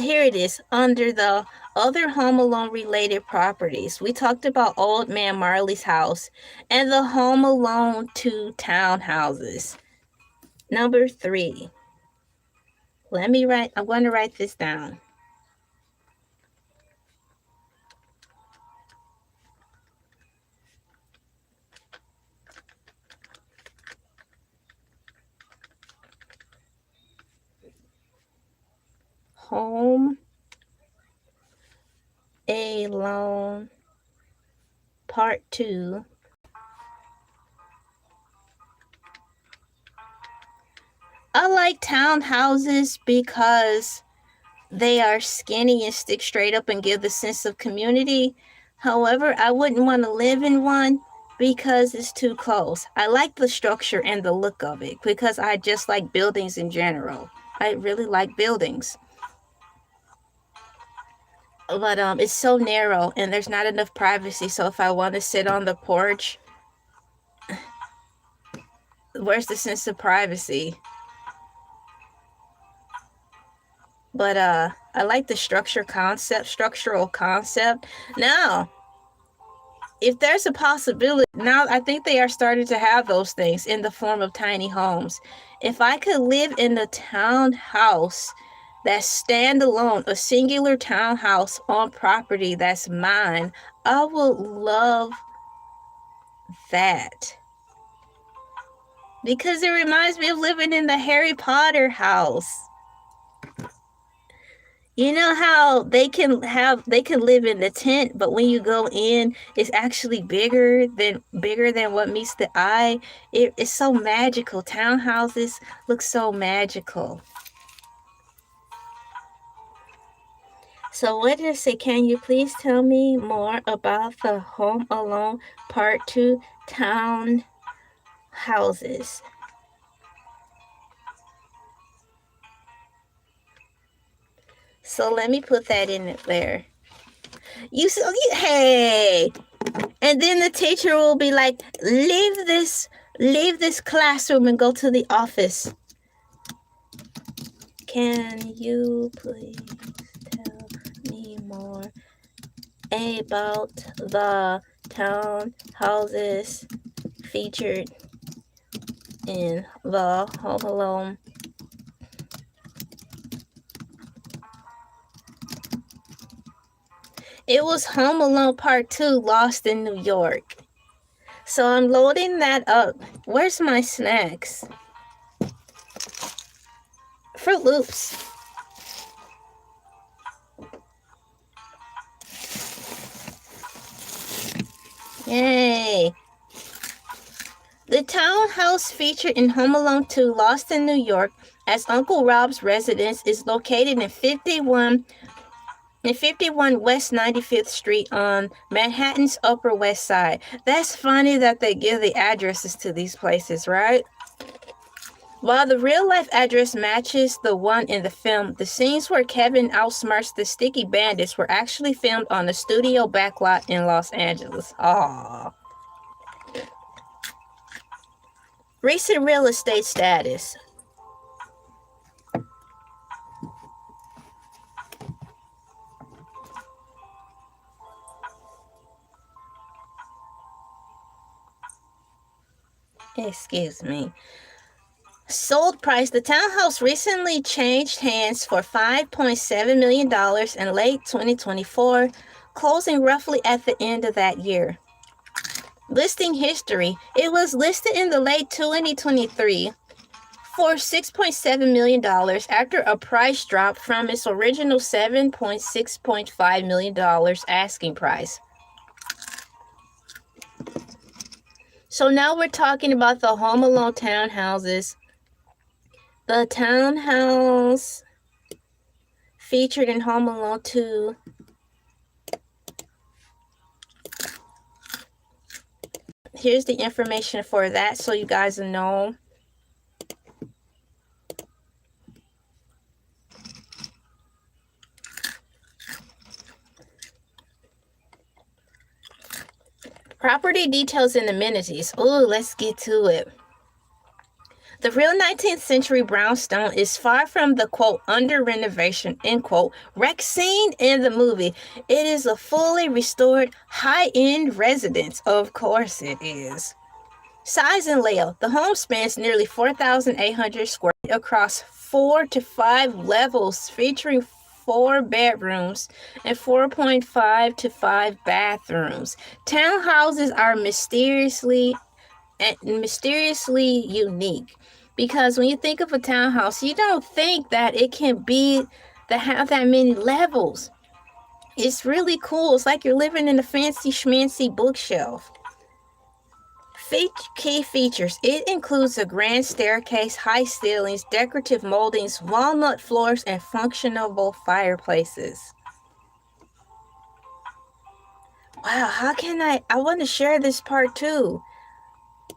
S1: Here it is, under the other Home Alone related properties. We talked about Old Man Marley's house and the Home Alone 2 townhouses. Number 3. I'm going to write this down. Home Alone Part 2. I like townhouses because they are skinny and stick straight up and give the sense of community. However, I wouldn't want to live in one because it's too close. I like the structure and the look of it because I just like buildings in general. I really like buildings. But it's so narrow and there's not enough privacy. So if I want to sit on the porch, where's the sense of privacy? But I like the structural concept. Now, if there's a possibility, now I think they are starting to have those things in the form of tiny homes. If I could live in a townhouse that's standalone, a singular townhouse on property that's mine, I would love that. Because it reminds me of living in the Harry Potter house. You know how they can live in the tent, but when you go in, it's actually bigger than what meets the eye. It's so magical. Townhouses look so magical. So what did it say? Can you please tell me more about the Home Alone Part 2 townhouses? So let me put that in there. Hey! And then the teacher will be like, leave this classroom and go to the office. Can you please tell me more about the townhouses featured in the Home Alone? It was Home Alone Part 2, Lost in New York. So I'm loading that up. Where's my snacks? Fruit Loops. Yay. The townhouse featured in Home Alone 2, Lost in New York, as Uncle Rob's residence is located in 51 West 95th Street on Manhattan's Upper West Side. That's funny that they give the addresses to these places, right? While the real-life address matches the one in the film, the scenes where Kevin outsmarts the Sticky Bandits were actually filmed on the studio backlot in Los Angeles. Aww. Recent real estate status. Excuse me. Sold price. The townhouse recently changed hands for $5.7 million in late 2024, closing roughly at the end of that year. Listing history. It was listed in the late 2023 for $6.7 million after a price drop from its original $6.5 million asking price. So now we're talking about the Home Alone townhouses. The townhouse featured in Home Alone 2. Here's the information for that so you guys know. Property details and amenities. Ooh, let's get to it. The real 19th century brownstone is far from the, quote, under renovation, end quote, wreck scene in the movie. It is a fully restored, high-end residence. Of course it is. Size and layout. The home spans nearly 4,800 square feet across 4 to 5 levels, featuring 4 bedrooms and 4.5 to 5 bathrooms. Townhouses are mysteriously unique, because when you think of a townhouse, you don't think that it can be that have that many levels. It's really cool. It's like you're living in a fancy schmancy bookshelf. Key features. It includes a grand staircase, high ceilings, decorative moldings, walnut floors, and functional fireplaces. Wow, how can I want to share this part too,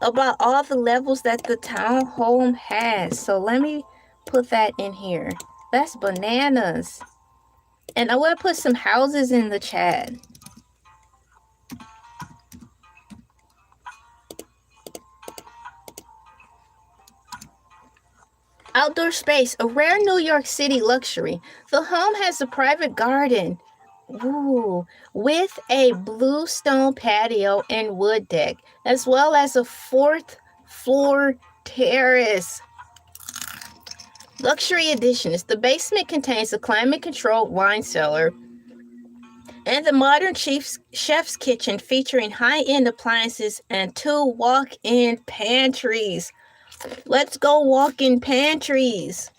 S1: about all the levels that the townhome has. So let me put that in here. That's bananas. And I want to put some houses in the chat. Outdoor space, a rare New York City luxury. The home has a private garden, ooh, with a bluestone patio and wood deck, as well as a 4th floor terrace. Luxury additions. The basement contains a climate-controlled wine cellar and the modern chef's kitchen, featuring high-end appliances and 2 walk-in pantries. Let's go walk-in pantries.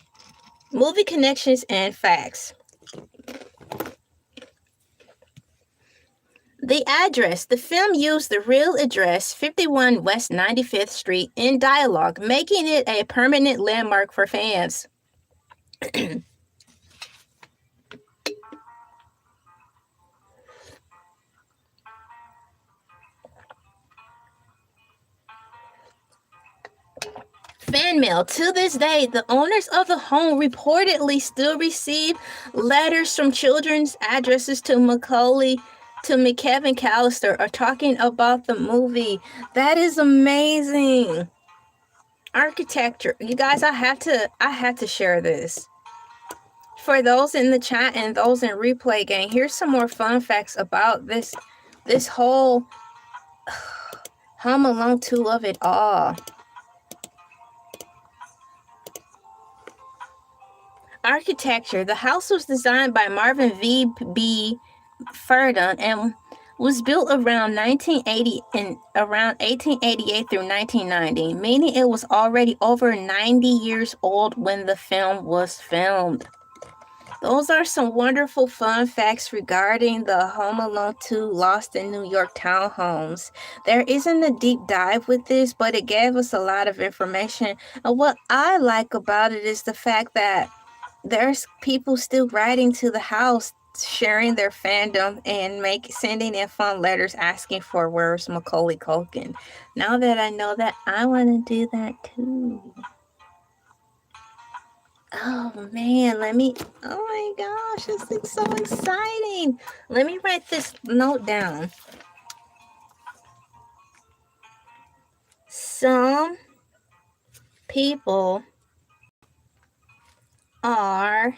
S1: Movie connections and facts. The address. The film used the real address, 51 West 95th Street, in dialogue, making it a permanent landmark for fans. fan mail. To this day, the owners of the home reportedly still receive letters from children's addresses to Macaulay to McKevin Callister are talking about the movie. That is amazing. Architecture. You guys, I had to share this. For those in the chat and those in replay gang, here's some more fun facts about this whole Home Alone 2 of it all. Architecture. The house was designed by Marvin V.B. Ferdon and was built around 1888 through 1990, meaning it was already over 90 years old when the film was filmed. Those are some wonderful fun facts regarding the Home Alone 2 Lost in New York townhomes. There isn't a deep dive with this, but it gave us a lot of information. And what I like about it is the fact that there's people still writing to the house, sharing their fandom and sending in fun letters asking for where's Macaulay Culkin. Now that I know that, I want to do that too. Oh man, oh my gosh, this is so exciting. Let me write this note down. Some people are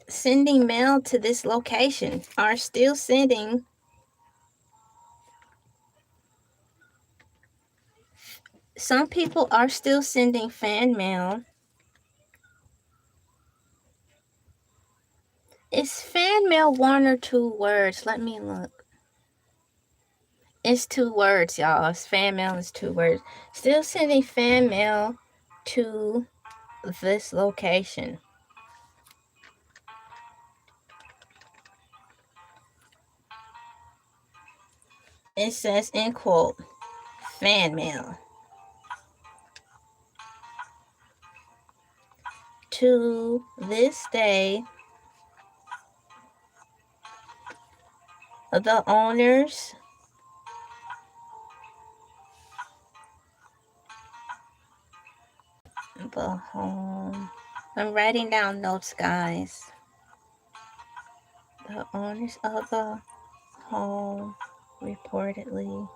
S1: sending mail to this location, are still sending some people are still sending fan mail. Is fan mail one or two words? Let me look. It's 2 words, y'all. Fan mail is 2 words. Still sending fan mail to this location. It says, in quote, fan mail. To this day, the owners the home. I'm writing down notes, guys. The owners of the home reportedly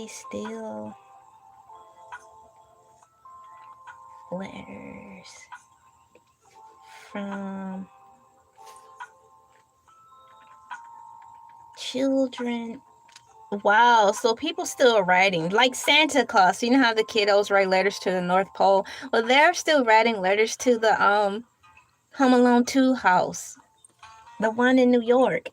S1: steal letters from children. Wow, so people still writing, like Santa Claus. You know how the kiddos write letters to the North Pole? Well, they're still writing letters to the Home Alone 2 house, the one in New York.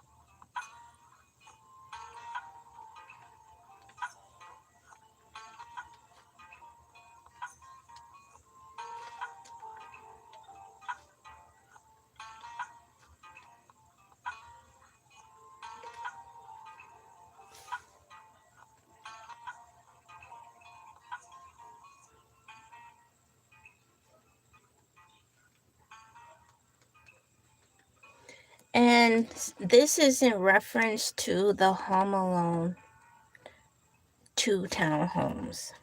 S1: And this is in reference to the Home Alone 2 townhomes.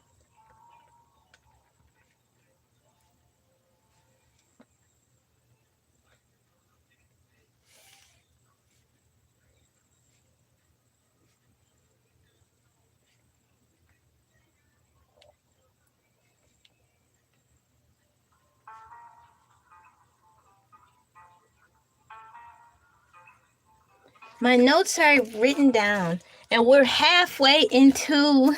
S1: My notes are written down, and we're halfway into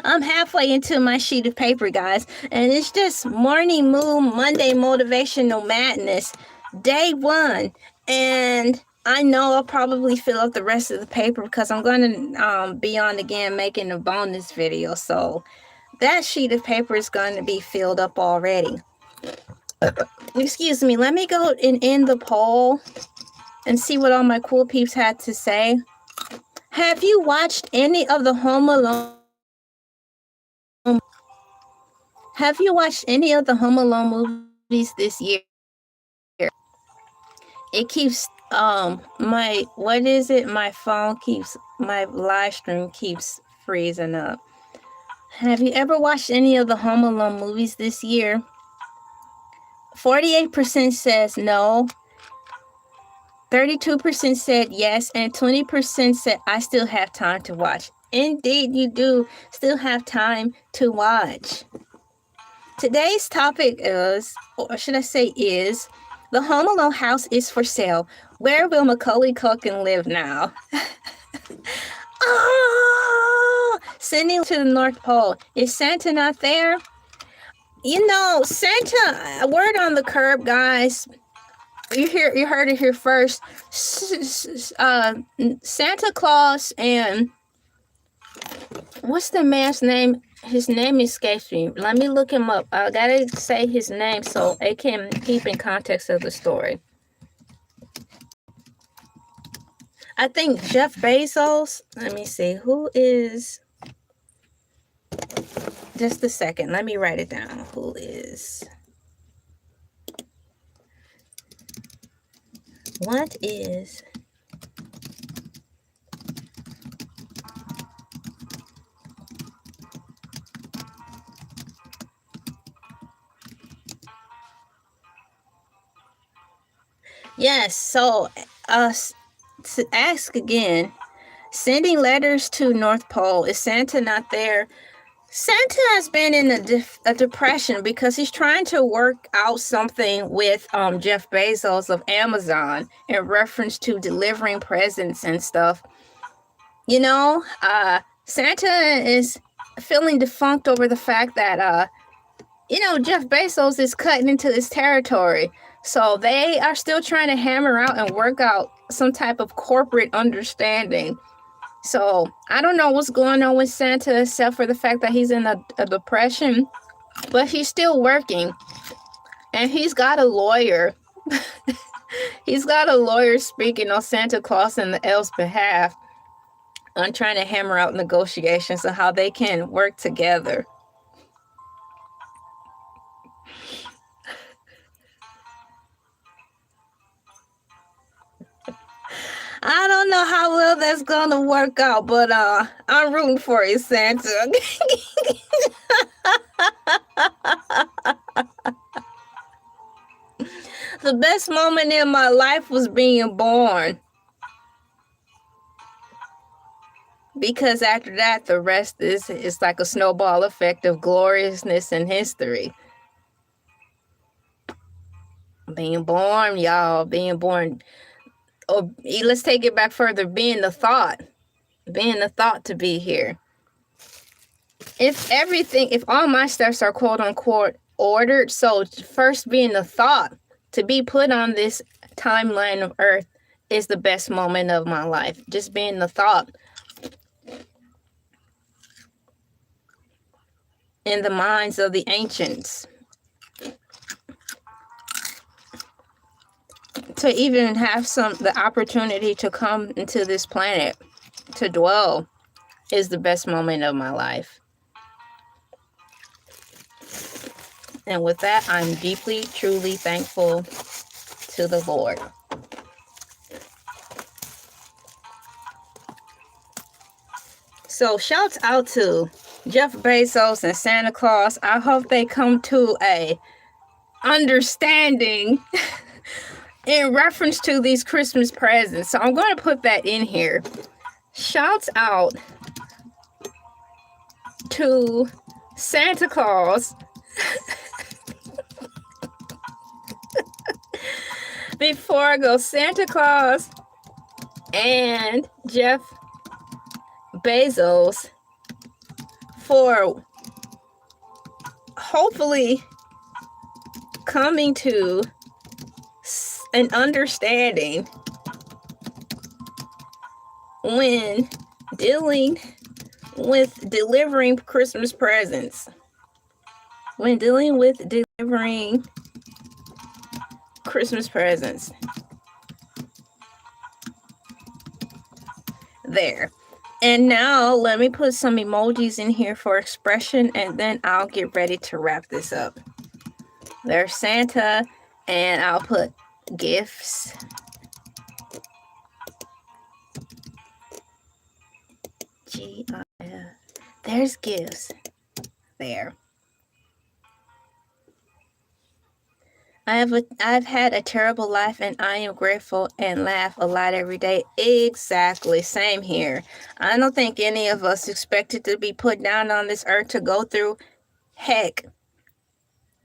S1: I'm halfway into my sheet of paper, guys, and it's just Morning Mooooo Monday Motivational Madness, day 1, and I know I'll probably fill up the rest of the paper because I'm going to be on again making a bonus video, so that sheet of paper is going to be filled up already. Excuse me, let me go and end the poll and see what all my cool peeps had to say. Have you watched any of the Home Alone? Have you watched any of the Home Alone movies this year? It keeps what is it? My live stream keeps freezing up. Have you ever watched any of the Home Alone movies this year? 48% says no. 32% said yes, and 20% said I still have time to watch. Indeed, you do still have time to watch. Today's topic is, or should I say is, the Home Alone house is for sale. Where will Macaulay Culkin live now? Oh, sending to the North Pole. Is Santa not there? You know, Santa, word on the curb, guys. You heard it here first. Santa Claus and what's the man's name? His name escapes me. Let me look him up. I gotta say his name so it can keep in context of the story. I think Jeff Bezos. Let me see. Who is... Just a second. Let me write it down. Who is... What is... Yes, so to ask again, sending letters to North Pole, is Santa not there? Santa has been in a depression because he's trying to work out something with Jeff Bezos of Amazon in reference to delivering presents and stuff. You know, Santa is feeling defunct over the fact that, Jeff Bezos is cutting into his territory. So they are still trying to hammer out and work out some type of corporate understanding. So I don't know what's going on with Santa except for the fact that he's in a depression, but he's still working. And he's got a lawyer. He's got a lawyer speaking on Santa Claus and the elves' behalf on trying to hammer out negotiations on how they can work together. I don't know how well that's gonna work out, but I'm rooting for you, Santa. The best moment in my life was being born. Because after that, the rest is like a snowball effect of gloriousness and history. Being born, y'all, being born. Or let's take it back further, being the thought to be here. If all my steps are quote unquote ordered, so first being the thought to be put on this timeline of earth is the best moment of my life. Just being the thought in the minds of the ancients. To even have the opportunity to come into this planet to dwell is the best moment of my life. And with that, I'm deeply, truly thankful to the Lord. So shouts out to Jeff Bezos and Santa Claus. I hope they come to a understanding in reference to these Christmas presents. So I'm going to put that in here. Shouts out to Santa Claus. Before I go, Santa Claus and Jeff Bezos for hopefully coming to an understanding when dealing with delivering Christmas presents. When dealing with delivering Christmas presents. There. And now let me put some emojis in here for expression, and then I'll get ready to wrap this up. There's Santa, and I'll put gifts G-I-F. There's gifts. There. I've had a terrible life and I am grateful and laugh a lot every day. Exactly. Same here. I don't think any of us expected to be put down on this earth to go through heck.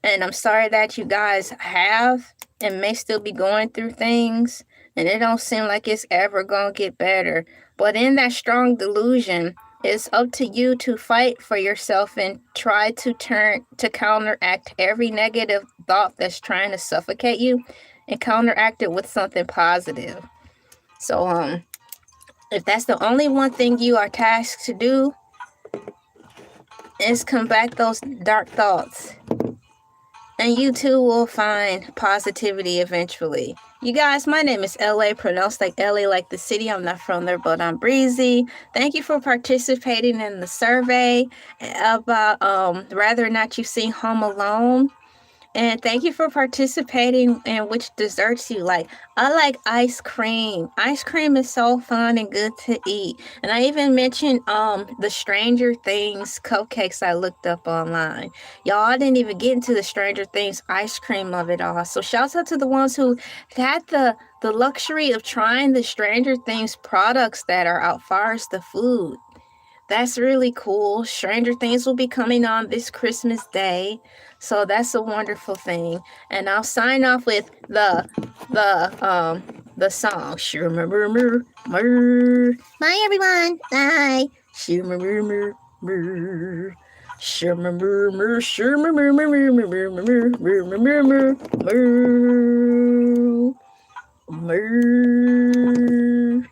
S1: And I'm sorry that you guys have and may still be going through things. And it don't seem like it's ever going to get better. But in that strong delusion, it's up to you to fight for yourself and try to counteract every negative thought that's trying to suffocate you and counteract it with something positive. So, if that's the only one thing you are tasked to do, is combat those dark thoughts. And you too will find positivity eventually. You guys, my name is LA, pronounced like LA like the city. I'm not from there, but I'm breezy. Thank you for participating in the survey about whether or not you've seen Home Alone. And thank you for participating in which desserts you like. I like ice cream. Ice cream is so fun and good to eat. And I even mentioned the Stranger Things cupcakes I looked up online. Y'all, I didn't even get into the Stranger Things ice cream of it all. So shouts out to the ones who had the luxury of trying the Stranger Things products that are out far as the food. That's really cool. Stranger Things will be coming on this Christmas Day. So that's a wonderful thing. And I'll sign off with the song. Shoo-ma-mur-mur, mur. Bye everyone. Bye. Shoo-ma-mur-mur, mur. Shoo-ma-mur-mur, shoo-ma-mur-mur-mur-mur-mur-mur-mur-mur, mur.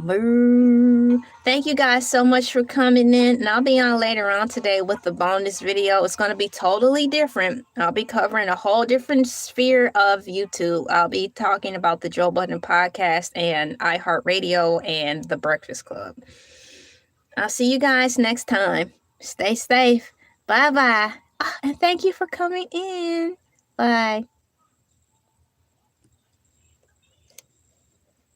S1: Moo. Thank you guys so much for coming in, and I'll be on later on today with the bonus video. It's going to be totally different. I'll be covering a whole different sphere of YouTube. I'll be talking about the Joe Budden podcast and iHeartRadio and the Breakfast Club. I'll see you guys next time. Stay safe. Bye-bye. Oh, and thank you for coming in. Bye.